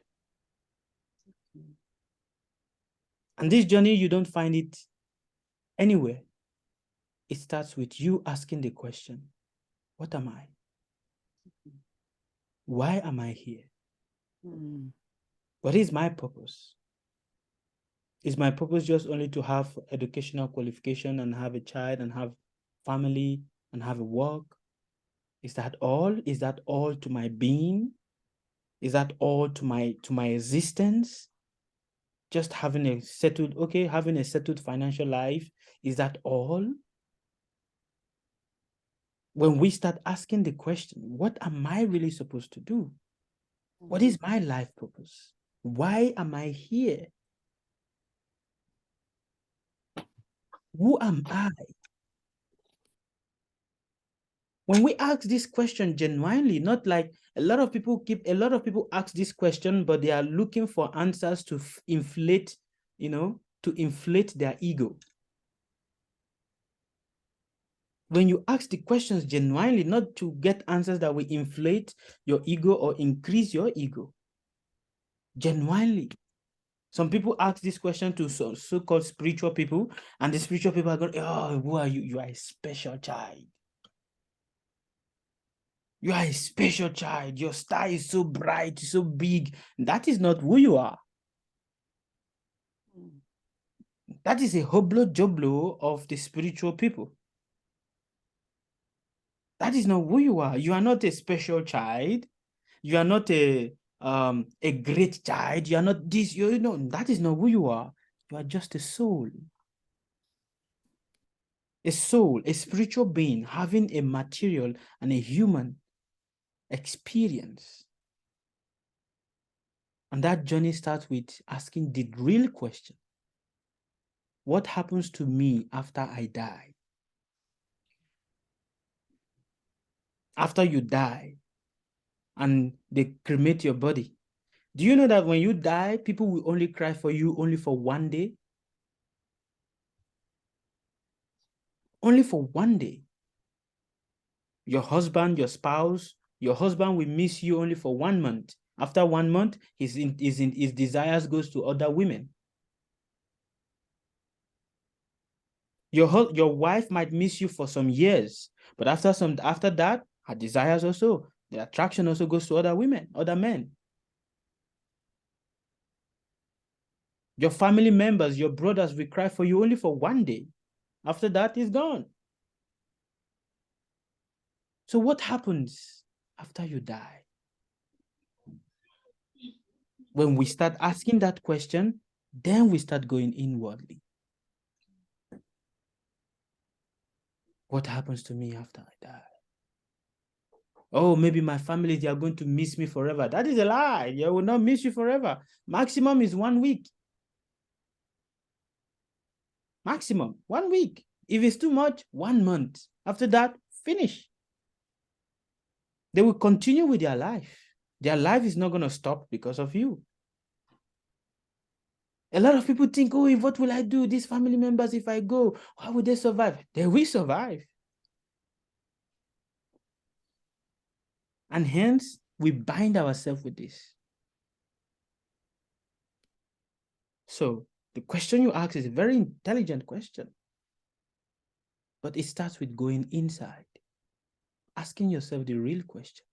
And this journey, you don't find it anywhere. It starts with you asking the question, what am I? Why am I here? What is my purpose? Is my purpose just only to have educational qualification and have a child and have family and have a work? Is that all? Is that all to my being? Is that all to my existence? Just having a settled financial life, is that all? When we start asking the question, what am I really supposed to do? What is my life purpose? Why am I here? Who am I? When we ask this question genuinely, not like a lot of people ask this question, but they are looking for answers to inflate, to inflate their ego. When you ask the questions genuinely, not to get answers that will inflate your ego or increase your ego. Genuinely. Some people ask this question to so-called spiritual people, and the spiritual people are going, oh, who are you? You are a special child. You are a special child. Your star is so bright, so big. That is not who you are. That is a hoblo joblo of the spiritual people. That is not who you are. You are not a special child. You are not a great child. You are not this. That is not who you are. You are just a soul. A soul, a spiritual being having a material and a human experience. And that journey starts with asking the real question. What happens to me after I die? After you die and they cremate your body, do you know that when you die, people will only cry for you only for one day? Only for one day. Your husband, your spouse, your husband will miss you only for 1 month. After 1 month, his desires goes to other women. Your wife might miss you for some years, but after that, her desires also, the attraction also goes to other women, other men. Your family members, your brothers will cry for you only for 1 day. After that, it's gone. So what happens after you die? When we start asking that question, then we start going inwardly. What happens to me after I die? Oh, maybe my family, they are going to miss me forever. That is a lie. They will not miss you forever. Maximum is 1 week. Maximum 1 week. If it's too much, 1 month. After that, finish. They will continue with their life. Their life is not going to stop because of you. A lot of people think, oh, what will I do? These family members, if I go, how will they survive? They will survive. And hence, we bind ourselves with this. So, the question you ask is a very intelligent question. But it starts with going inside, asking yourself the real question.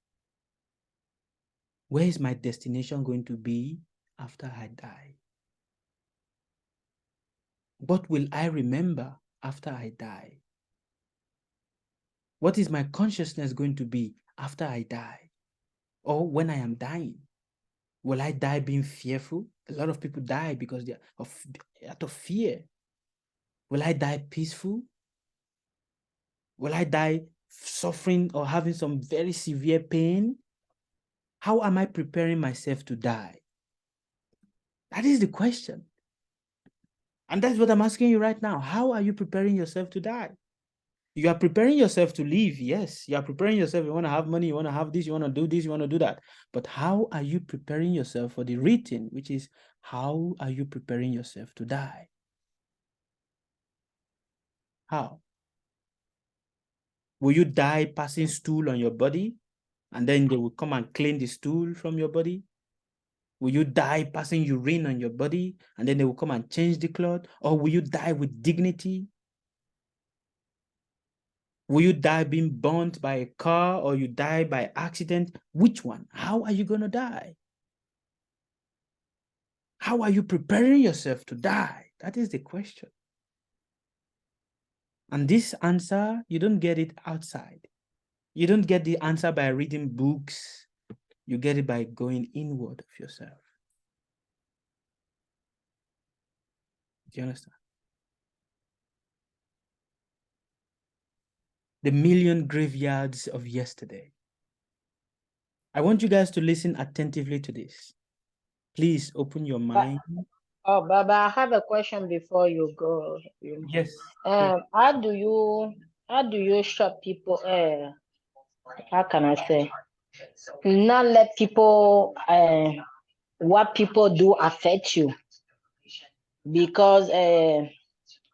Where is my destination going to be after I die? What will I remember after I die? What is my consciousness going to be after I die? Or when I am dying? Will I die being fearful? A lot of people die because they are out of fear. Will I die peaceful? Will I die suffering or having some very severe pain? How am I preparing myself to die? That is the question. And that's what I'm asking you right now. How are you preparing yourself to die? You are preparing yourself to live. Yes, you are preparing yourself. You want to have money, you want to have this, you want to do this, you want to do that. But how are you preparing yourself for the written, which is how are you preparing yourself to die? How? Will you die passing stool on your body and then they will come and clean the stool from your body? Will you die passing urine on your body and then they will come and change the cloth? Or will you die with dignity? Will you die being burnt by a car or you die by accident? Which one? How are you going to die? How are you preparing yourself to die? That is the question. And this answer, you don't get it outside. You don't get the answer by reading books. You get it by going inward of yourself. Do you understand? The million graveyards of yesterday. I want you guys to listen attentively to this. Please open your mind. Oh, Baba, I have a question before you go. Yes. How do you show people? How can I say? Not let people what people do affect you, because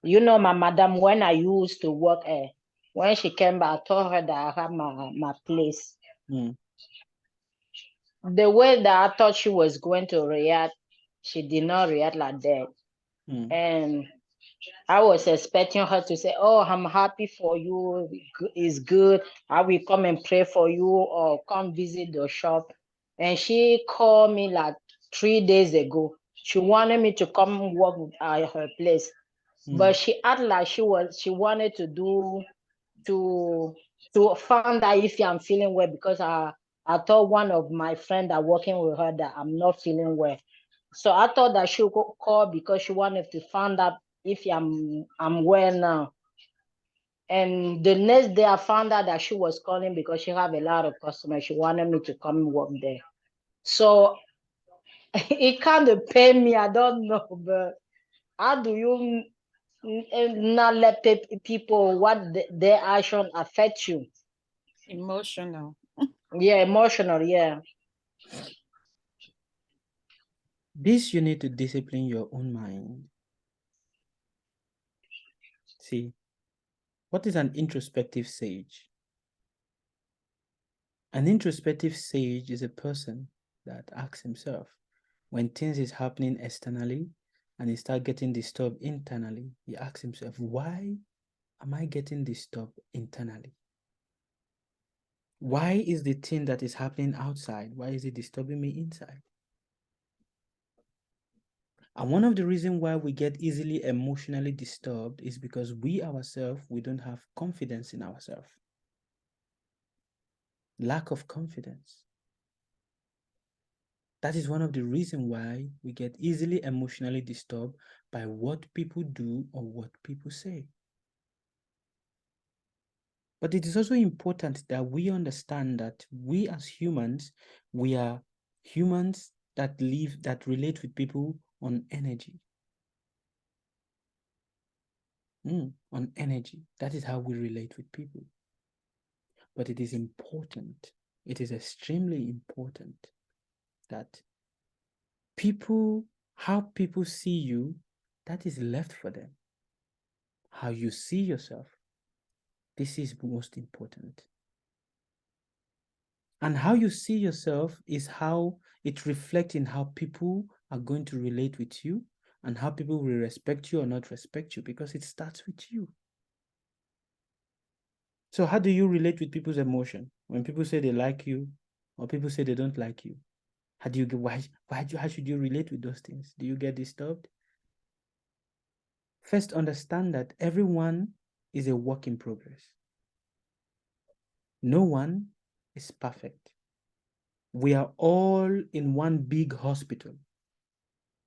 you know, my madam, when I used to work, when she came back, I told her that I have my place. The way that I thought she was going to react, she did not react like that. And I was expecting her to say, "Oh, I'm happy for you. It's good. I will come and pray for you or come visit the shop." And she called me like 3 days ago. She wanted me to come work at her place, but she acted like she wanted to find out if I'm feeling well, because I told one of my friends that working with her that I'm not feeling well. So I thought that she would call because she wanted to find out if I'm well now. And the next day I found out that she was calling because she have a lot of customers. She wanted me to come and work there. So it kind of pain me. I don't know, but how do you not let people what their action affect you? Emotional. Yeah, emotional, yeah. This, you need to discipline your own mind. See, what is an introspective sage? An introspective sage is a person that asks himself, when things is happening externally and he start getting disturbed internally, he asks himself, why am I getting disturbed internally? Why is the thing that is happening outside, why is it disturbing me inside? And one of the reasons why we get easily emotionally disturbed is because we ourselves, we don't have confidence in ourselves. Lack of confidence. That is one of the reasons why we get easily emotionally disturbed by what people do or what people say. But it is also important that we understand that we as humans, we are humans that live, that relate with people on energy. On energy. That is how we relate with people. But it is important, it is extremely important that people, how people see you, that is left for them. How you see yourself, this is most important. And how you see yourself is how it reflects in how people are going to relate with you and how people will respect you or not respect you, because it starts with you. So how do you relate with people's emotion? When people say they like you or people say they don't like you, how do you get, how should you relate with those things? Do you get disturbed? First, understand that everyone is a work in progress. No one is perfect. We are all in one big hospital,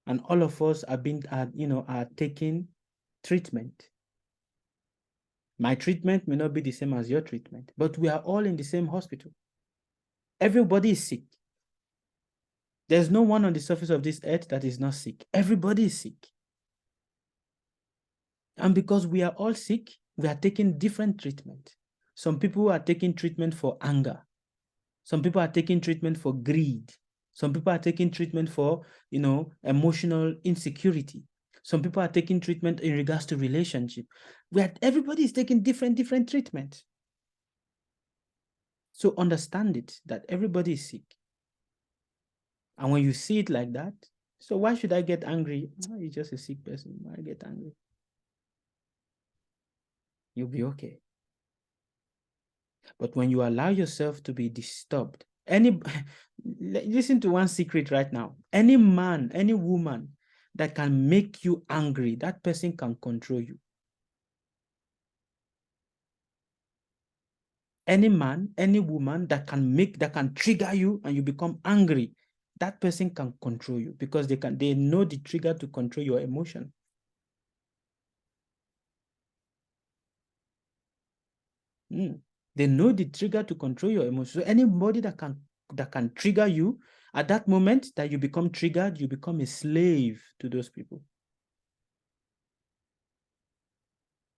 and all of us are taking treatment. My treatment may not be the same as your treatment, but we are all in the same hospital. Everybody is sick. There's no one on the surface of this earth that is not sick. Everybody is sick. And because we are all sick, we are taking different treatment. Some people are taking treatment for anger. Some people are taking treatment for greed. Some people are taking treatment for, emotional insecurity. Some people are taking treatment in regards to relationship. Everybody is taking different treatment. So understand it, that everybody is sick. And when you see it like that, so why should I get angry? You're just a sick person. Why get angry? You'll be okay. But when you allow yourself to be disturbed, listen to one secret right now. Any man, any woman that can make you angry, that person can control you. Any man, any woman that can trigger you and you become angry, that person can control you, because they know the trigger to control your emotion. They know the trigger to control your emotion. So anybody that can that can trigger you. At that moment that you become triggered, you become a slave to those people.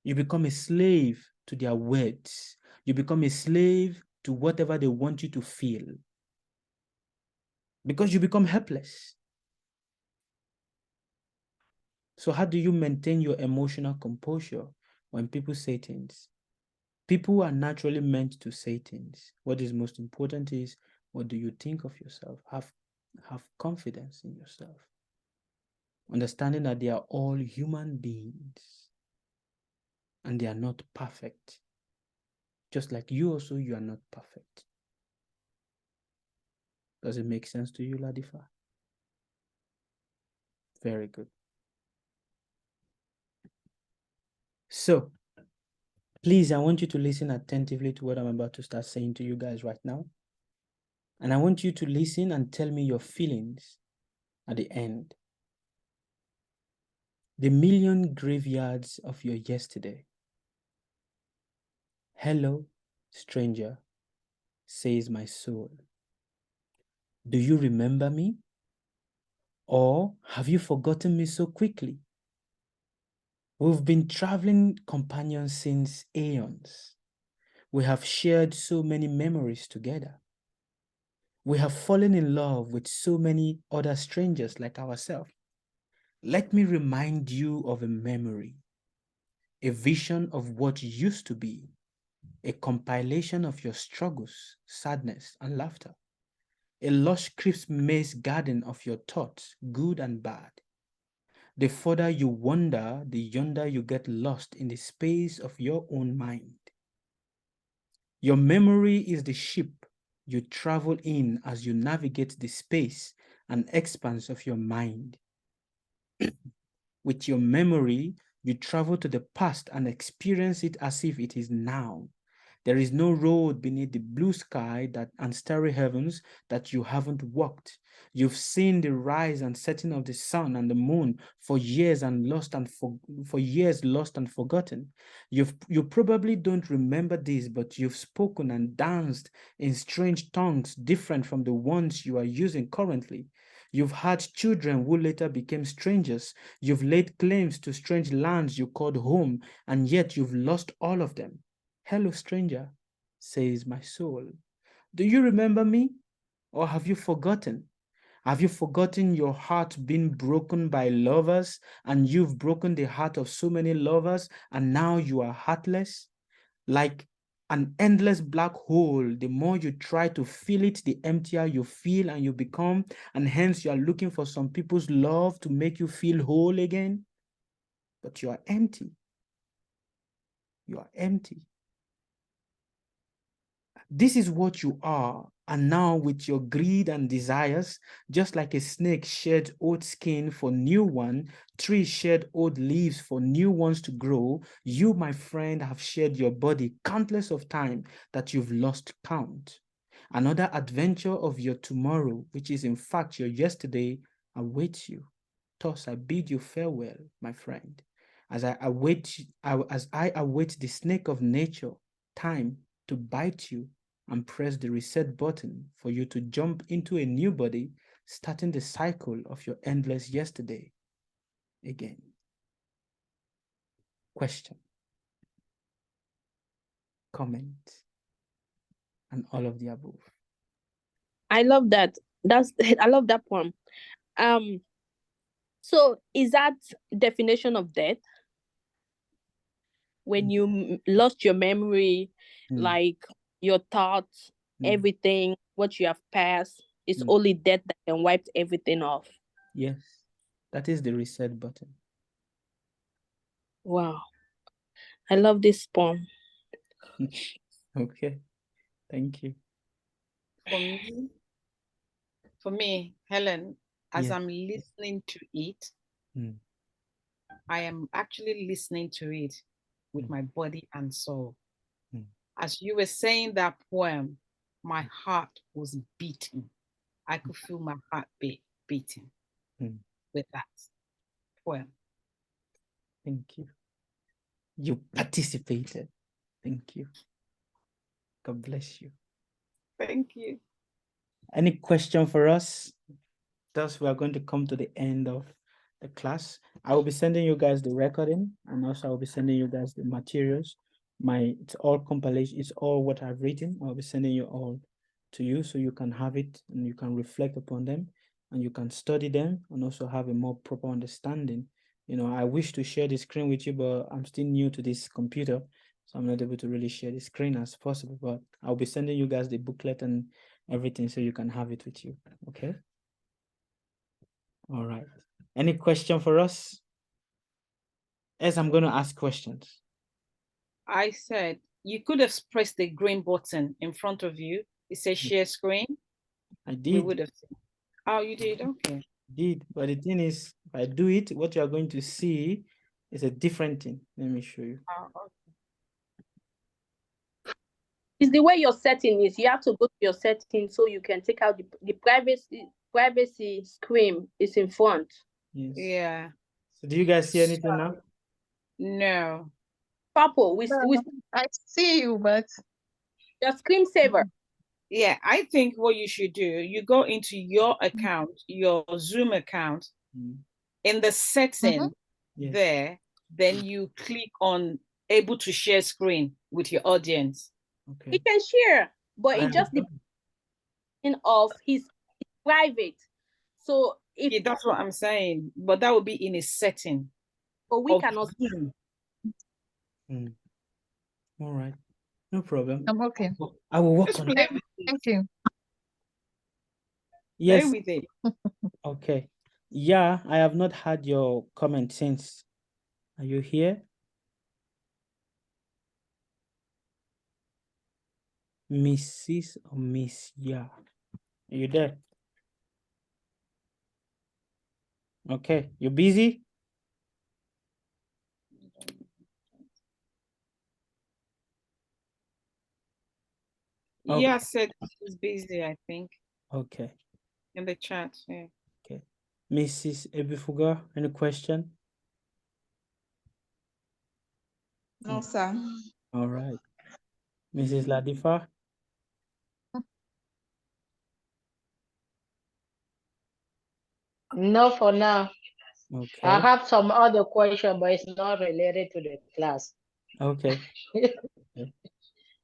You become a slave to their words. You become a slave to whatever they want you to feel. Because you become helpless. So how do you maintain your emotional composure when people say things? People are naturally meant to say things. What is most important is, what do you think of yourself? Have confidence in yourself. Understanding that they are all human beings and they are not perfect. Just like you also, you are not perfect. Does it make sense to you, Ladifa? Very good. So, please, I want you to listen attentively to what I'm about to start saying to you guys right now. And I want you to listen and tell me your feelings at the end. The million graveyards of your yesterday. Hello, stranger, says my soul. Do you remember me? Or have you forgotten me so quickly? We've been traveling companions since aeons. We have shared so many memories together. We have fallen in love with so many other strangers like ourselves. Let me remind you of a memory, a vision of what used to be, a compilation of your struggles, sadness, and laughter, a lush crisp maze garden of your thoughts, good and bad. The further you wander, the yonder you get lost in the space of your own mind. Your memory is the ship you travel in as you navigate the space and expanse of your mind. With your memory, you travel to the past and experience it as if it is now. There is no road beneath the blue sky and starry heavens that you haven't walked. You've seen the rise and setting of the sun and the moon for years and lost and forgotten. You probably don't remember this, but you've spoken and danced in strange tongues different from the ones you are using currently. You've had children who later became strangers. You've laid claims to strange lands you called home, and yet you've lost all of them. Hello, stranger, says my soul. Do you remember me? Or have you forgotten? Have you forgotten your heart being broken by lovers, and you've broken the heart of so many lovers, and now you are heartless? Like an endless black hole, the more you try to fill it, the emptier you feel and you become, and hence you are looking for some people's love to make you feel whole again. But you are empty. You are empty. This is what you are. And now with your greed and desires, just like a snake sheds old skin for new one, trees shed old leaves for new ones to grow, you, my friend, have shed your body countless of time that you've lost count. Another adventure of your tomorrow, which is in fact your yesterday, awaits you. Thus I bid you farewell, my friend, as I await the snake of nature, time, to bite you and press the reset button for you to jump into a new body, starting the cycle of your endless yesterday again. Question, comment, and all of the above. I love that. I love that poem. So is that definition of death? When you lost your memory, like your thoughts, everything, what you have passed, it's only death that can wipe everything off. Yes, that is the reset button. Wow. I love this poem. Okay, thank you. For me, Helen, as Yes. I'm listening to it, I am actually listening to it with my body and soul. As you were saying that poem, my heart was beating. I could feel my heart beating with that poem. Thank you. You participated. Thank you. God bless you. Thank you. Any question for us? Thus, we are going to come to the end of the class. I will be sending you guys the recording, and also I will be sending you guys the materials. It's all compilation, it's all what I've written. I'll be sending you all to you so you can have it and you can reflect upon them and you can study them and also have a more proper understanding. You know, I wish to share the screen with you, but I'm still new to this computer, so I'm not able to really share the screen as possible, but I'll be sending you guys the booklet and everything so you can have it with you, okay? All right. Any question for us? As I'm going to ask questions. I said you could have pressed the green button in front of you. It says share screen. I We did. would have seen. Oh, you did? Okay. Did, but the thing is, if I do it, what you are going to see is a different thing. Let me show you. Oh, okay. It's the way your setting is. You have to go to your settings so you can take out the privacy screen is in front. Yes. Yeah. So do you guys see anything now? No. Purple, I see you, but the screensaver. Yeah, I think what you should do, you go into your account, your Zoom account, in the setting Yes. there, then you click on able to share screen with your audience. Okay. He can share, but it just depends of his private. So if Yeah, that's what I'm saying. But that would be in a setting. but we of cannot. Zoom. All right. No problem. I'm okay. I will work Just on play it. with it. Thank you. Yes. Play with it. Okay. Yeah, I have not had your comment since. Are you here? Mrs. or Miss Ya? Are you there? Okay. You busy? Okay. Yeah, said she's busy, I think, Okay. in the chat. Yeah. Okay. Mrs. Ebifuga, any question? No, sir. All right. Mrs. Ladifa? No, for now. Okay. I have some other question, but it's not related to the class. Okay.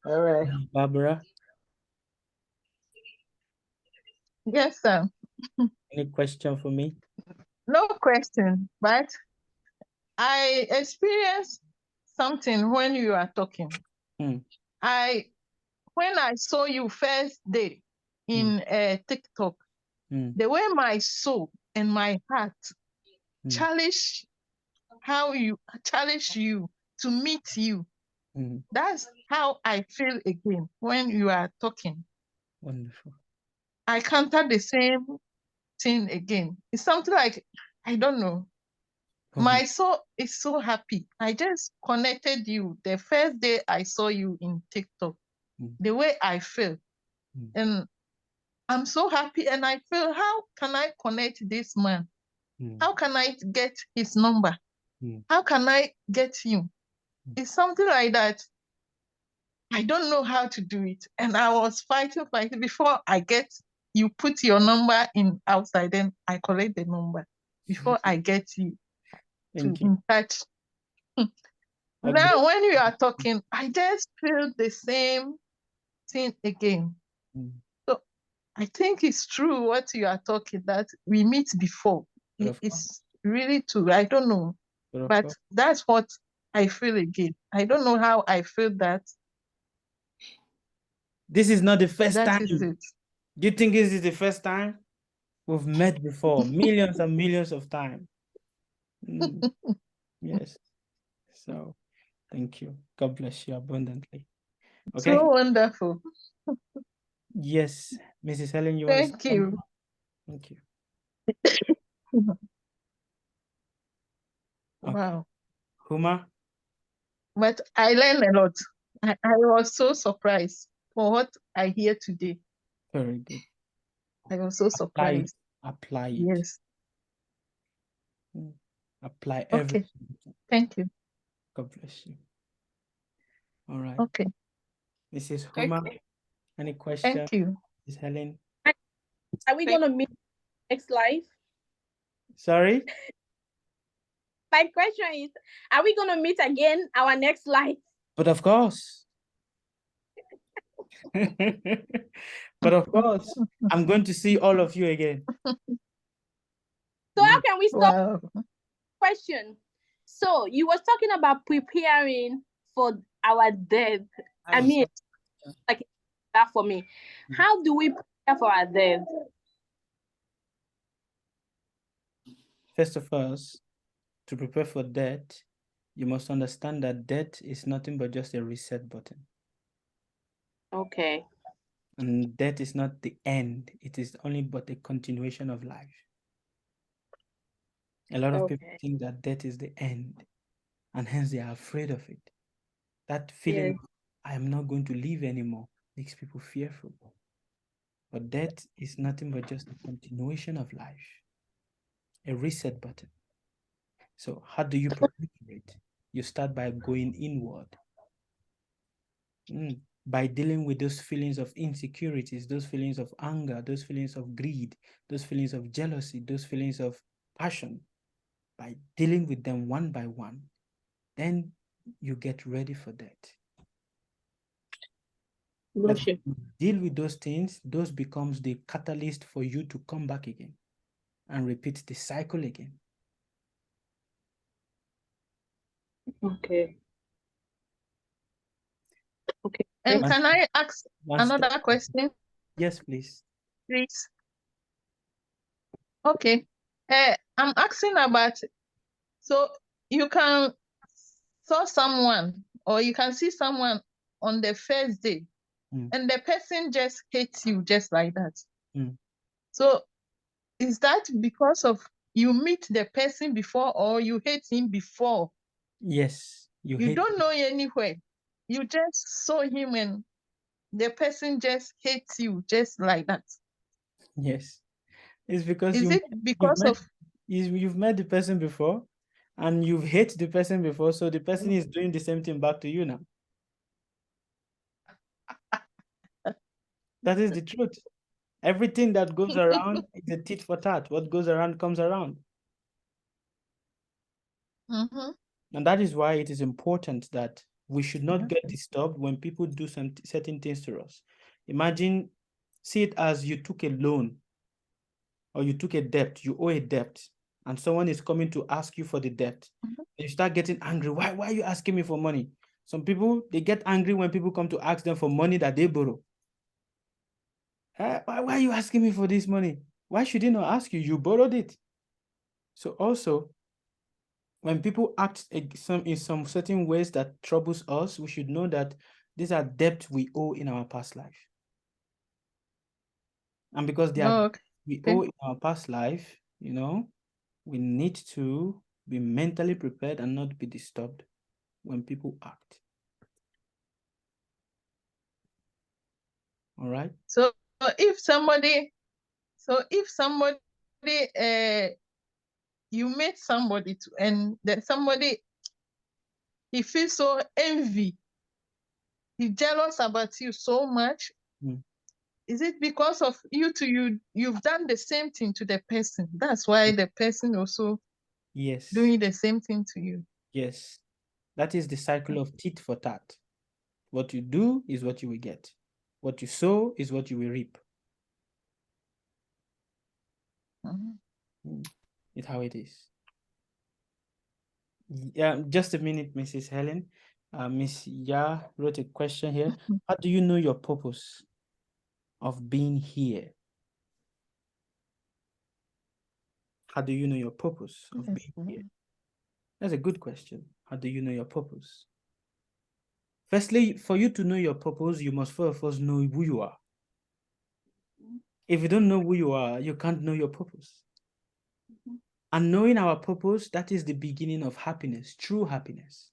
All right. Barbara, Yes, sir. any question for me? No question, but I experienced something when you are talking. Hmm. When I saw you first day in TikTok, the way my soul and my heart challenge you to meet you. That's how I feel again when you are talking. Wonderful. I counter the same thing again. It's something like, I don't know. My soul is so happy. I just connected you the first day I saw you in TikTok, the way I feel. And I'm so happy and I feel, how can I connect this man? How can I get his number? How can I get him? It's something like that. I don't know how to do it. And I was fighting before I get, you put your number in outside, then I collect the number before I get you in touch. Now, when you are talking, I just feel the same thing again. So I think it's true what you are talking, that we meet before. It's really true. I don't know, but that's what I feel again. I don't know how I feel that. This is not the first time. That is it. Do you think this is the first time? We've met before, millions and millions of times. Yes. So, thank you. God bless you abundantly. Okay. So wonderful. Yes, Mrs. Helen, you want to say Thank you. something? Thank you. Wow. Huma? But I learned a lot. I was so surprised for what I hear today. Very good. I was so surprised. Apply it. Yes. Apply everything. Okay. Thank you. God bless you. All right. Okay. Mrs. Huma, any question? Thank you. Miss Helen? Are we gonna meet next life? Sorry? My question is, are we gonna meet again our next life? But of course. But of course, I'm going to see all of you again. So how can we stop? Wow. Question. So you was talking about preparing for our death. I mean, like that for me. How do we prepare for our death? First of all, to prepare for death, you must understand that death is nothing but just a reset button. Okay. And death is not the end. It is only but a continuation of life. A lot of people think that death is the end, and hence they are afraid of it. That feeling, Yes. I am not going to live anymore, makes people fearful. But death is nothing but just a continuation of life, a reset button. So how do you prepare for it? You start by going inward. By dealing with those feelings of insecurities, those feelings of anger, those feelings of greed, those feelings of jealousy, those feelings of passion. By dealing with them one by one, then you get ready for that. But when you deal with those things, those becomes the catalyst for you to come back again and repeat the cycle again. Okay. Okay. And can I ask another question? Yes, please. Please. Okay. I'm asking about, so you can saw someone or you can see someone on the first day and the person just hates you just like that. So is that because of you meet the person before or you hate him before? Yes. You don't know anywhere. You just saw him and the person just hates you just like that. Yes. It's because Is it because of you've met the person before and you've hated the person before, so the person is doing the same thing back to you now. That is the truth. Everything that goes around is a tit for tat. What goes around comes around. And that is why it is important that we should not get disturbed when people do some certain things to us. Imagine, see it as you took a loan or you took a debt, you owe a debt, and someone is coming to ask you for the debt. You start getting angry. Why are you asking me for money? Some people, they get angry when people come to ask them for money that they borrow. Why are you asking me for this money? Why should he not ask you? You borrowed it. So also, when people act in some certain ways that troubles us, we should know that these are debts we owe in our past life. And because they are we owe in our past life, you know, we need to be mentally prepared and not be disturbed when people act. All right. So if somebody, you meet somebody and then somebody, he feels so envy, he's jealous about you so much. Is it because of you've done the same thing to the person? That's why the person also doing the same thing to you. Yes. That is the cycle of tit for tat. What you do is what you will get. What you sow is what you will reap. It's how it is. Yeah, just a minute, Mrs. Helen. Miss Ya wrote a question here. How do you know your purpose of being here? How do you know your purpose of being here? That's a good question. How do you know your purpose? Firstly, for you to know your purpose, you must first know who you are. If you don't know who you are, you can't know your purpose. And knowing our purpose, that is the beginning of happiness, true happiness.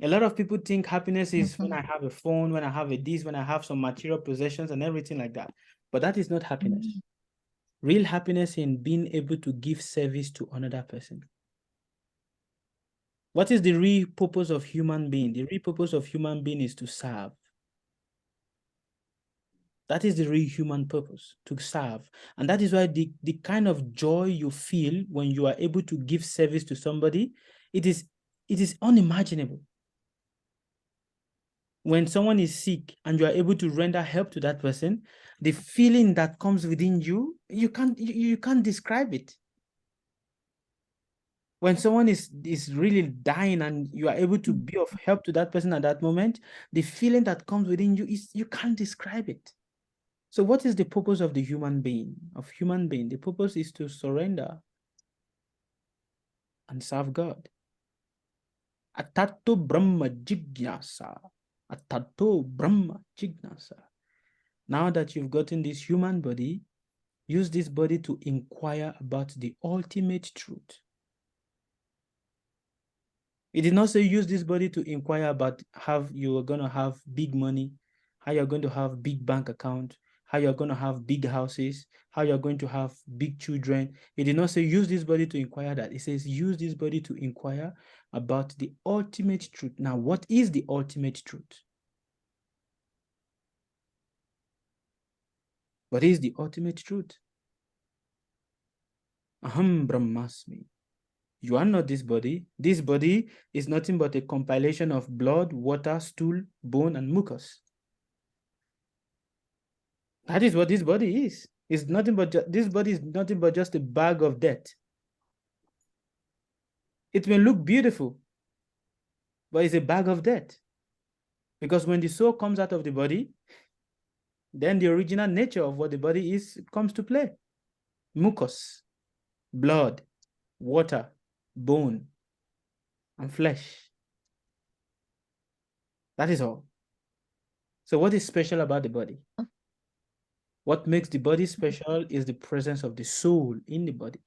A lot of people think happiness is when I have a phone, when I have a this, when I have some material possessions and everything like that. But that is not happiness. Real happiness in being able to give service to another person. What is the real purpose of human being? The real purpose of human being is to serve. That is the real human purpose, to serve. And that is why the kind of joy you feel when you are able to give service to somebody, it is unimaginable. When someone is sick and you are able to render help to that person, the feeling that comes within you, you can't describe it. When someone is really dying and you are able to be of help to that person at that moment, the feeling that comes within you is, you can't describe it. So what is the purpose of the human being? The purpose is to surrender and serve God. Atato Brahma Jignasa. Atato Brahma Jignasa. Now that you've gotten this human body, use this body to inquire about the ultimate truth. It did not say use this body to inquire about how you are going to have big money, how you're going to have big bank account, how you're going to have big houses, how you're going to have big children. It did not say use this body to inquire that. It says use this body to inquire about the ultimate truth. Now, what is the ultimate truth? What is the ultimate truth? Aham Brahmasmi. You are not this body. This body is nothing but a compilation of blood, water, stool, bone, and mucus. That is what this body is. It's nothing but this body is nothing but just a bag of death. It may look beautiful, but it's a bag of death. Because when the soul comes out of the body, then the original nature of what the body is comes to play. Mucus, blood, water, bone, and flesh. That is all. So what is special about the body? What makes the body special is the presence of the soul in the body.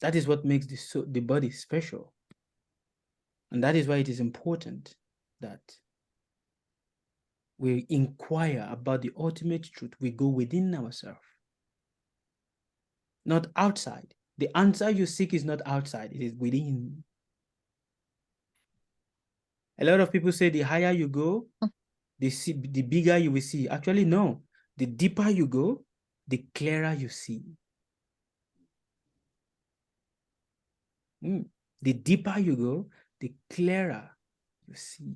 That is what makes the body special. And that is why it is important that we inquire about the ultimate truth. We go within ourselves, not outside. The answer you seek is not outside, it is within. A lot of people say the higher you go, the bigger you will see. Actually, no. The deeper you go, the clearer you see. The deeper you go, the clearer you see.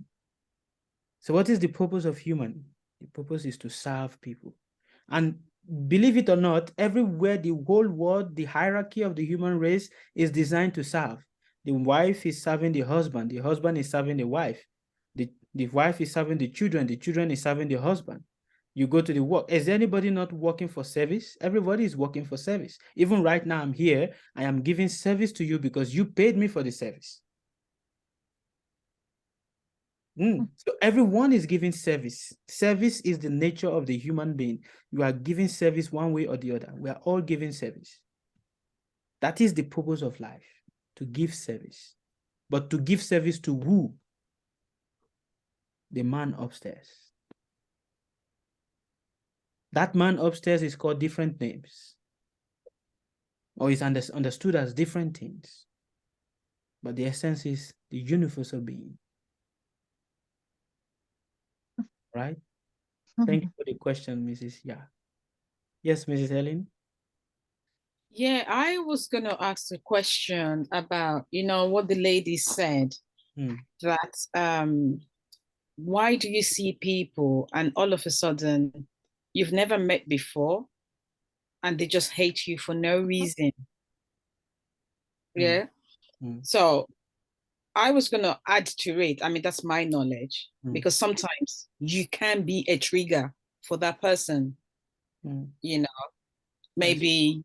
So what is the purpose of human? The purpose is to serve people. And believe it or not, everywhere, the whole world, the hierarchy of the human race is designed to serve. The wife is serving the husband is serving the wife. The wife is serving the children is serving the husband. You go to the work. Is anybody not working for service? Everybody is working for service. Even right now, I'm here. I am giving service to you because you paid me for the service. So everyone is giving service. Service is the nature of the human being. You are giving service one way or the other. We are all giving service. That is the purpose of life, to give service. But to give service to who? The man upstairs. That man upstairs is called different names, or is understood as different things. But the essence is the universal being. Right? Thank you for the question, Mrs. Yeah. Yes, Mrs. Helen? Yeah, I was going to ask a question about, what the lady said, that why do you see people and all of a sudden you've never met before and they just hate you for no reason? Yeah. So I was going to add to it. I mean, that's my knowledge, because sometimes you can be a trigger for that person. Maybe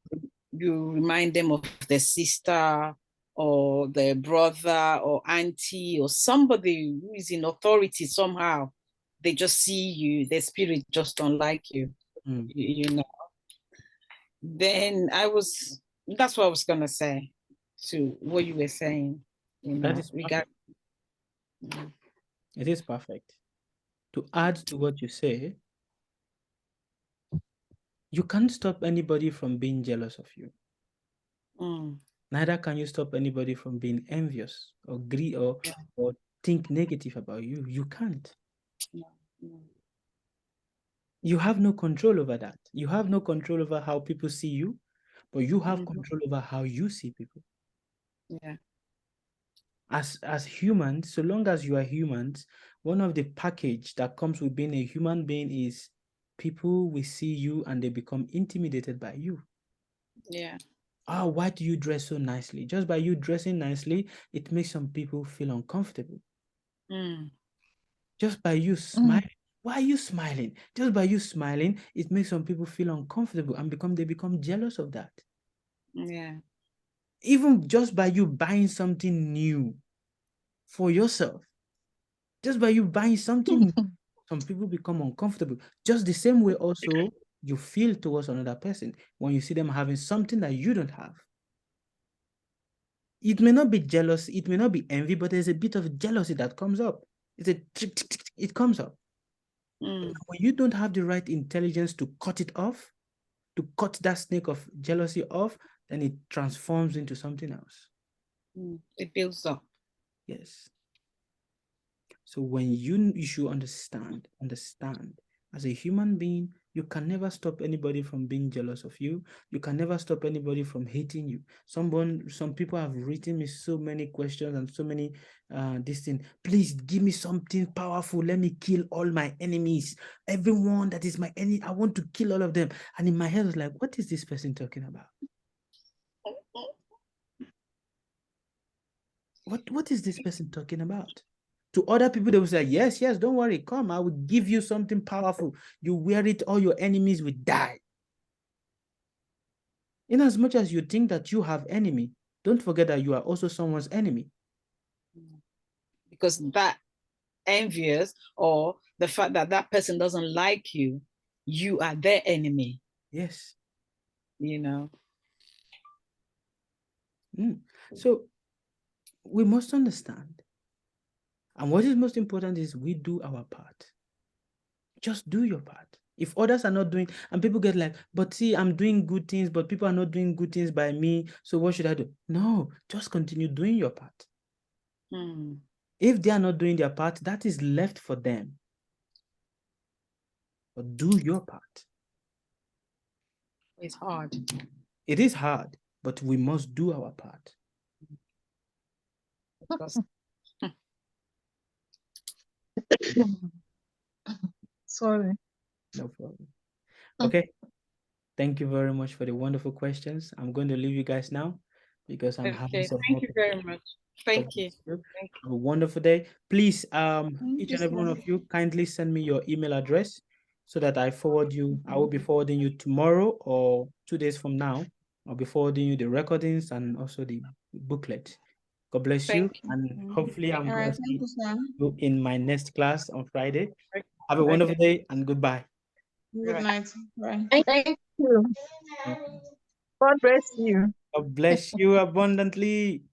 you remind them of their sister or their brother or auntie or somebody who is in authority somehow. They just see you, their spirit just don't like you, Then that's what I was going to say to what you were saying. That is it is perfect. To add to what you say, you can't stop anybody from being jealous of you. Neither can you stop anybody from being envious or greedy or think negative about you. You can't. You have no control over that. You have no control over how people see you, but you have control over how you see people. Yeah. As humans, so long as you are humans, one of the package that comes with being a human being is people will see you and they become intimidated by you. Yeah. Oh, why do you dress so nicely? Just by you dressing nicely, it makes some people feel uncomfortable. Just by you smiling. Why are you smiling? Just by you smiling, it makes some people feel uncomfortable and they become jealous of that. Yeah. Even just by you buying something new for yourself, just by you buying something, some people become uncomfortable. Just the same way also you feel towards another person when you see them having something that you don't have. It may not be jealousy, it may not be envy, but there's a bit of jealousy that comes up. It comes up. When you don't have the right intelligence to cut it off, to cut that snake of jealousy off, then it transforms into something else. It builds up. Yes. So when you should understand, as a human being, you can never stop anybody from being jealous of you. You can never stop anybody from hating you. Some people have written me so many questions and so many this thing. Please give me something powerful. Let me kill all my enemies. Everyone that is my enemy, I want to kill all of them. And in my head, I was like, what is this person talking about? What is this person talking about? To other people, they will say, yes, don't worry, come, I will give you something powerful. You wear it, all your enemies will die. In as much as you think that you have enemy, don't forget that you are also someone's enemy. Because that envious or the fact that that person doesn't like you, you are their enemy. Yes. You know? So we must understand. And what is most important is we do our part. Just do your part. If others are not doing, and people get like, but see, I'm doing good things, but people are not doing good things by me. So what should I do? No, just continue doing your part. If they are not doing their part, that is left for them. But do your part. It's hard. It is hard, but we must do our part. Sorry. No problem. Okay. Thank you very much for the wonderful questions. I'm going to leave you guys now because I'm having some. Thank you very much. Thank you. Have a wonderful day. Please, Thank each you, and every one sir. of you, kindly send me your email address so that I forward you. I will be forwarding you tomorrow or 2 days from now. I'll be forwarding you the recordings and also the booklet. God bless you. And hopefully I'm All going right, to thank see you, sir. you in my next class on Friday. Have a wonderful day and goodbye. Good night. Bye. Thank you. God bless you. God bless you abundantly.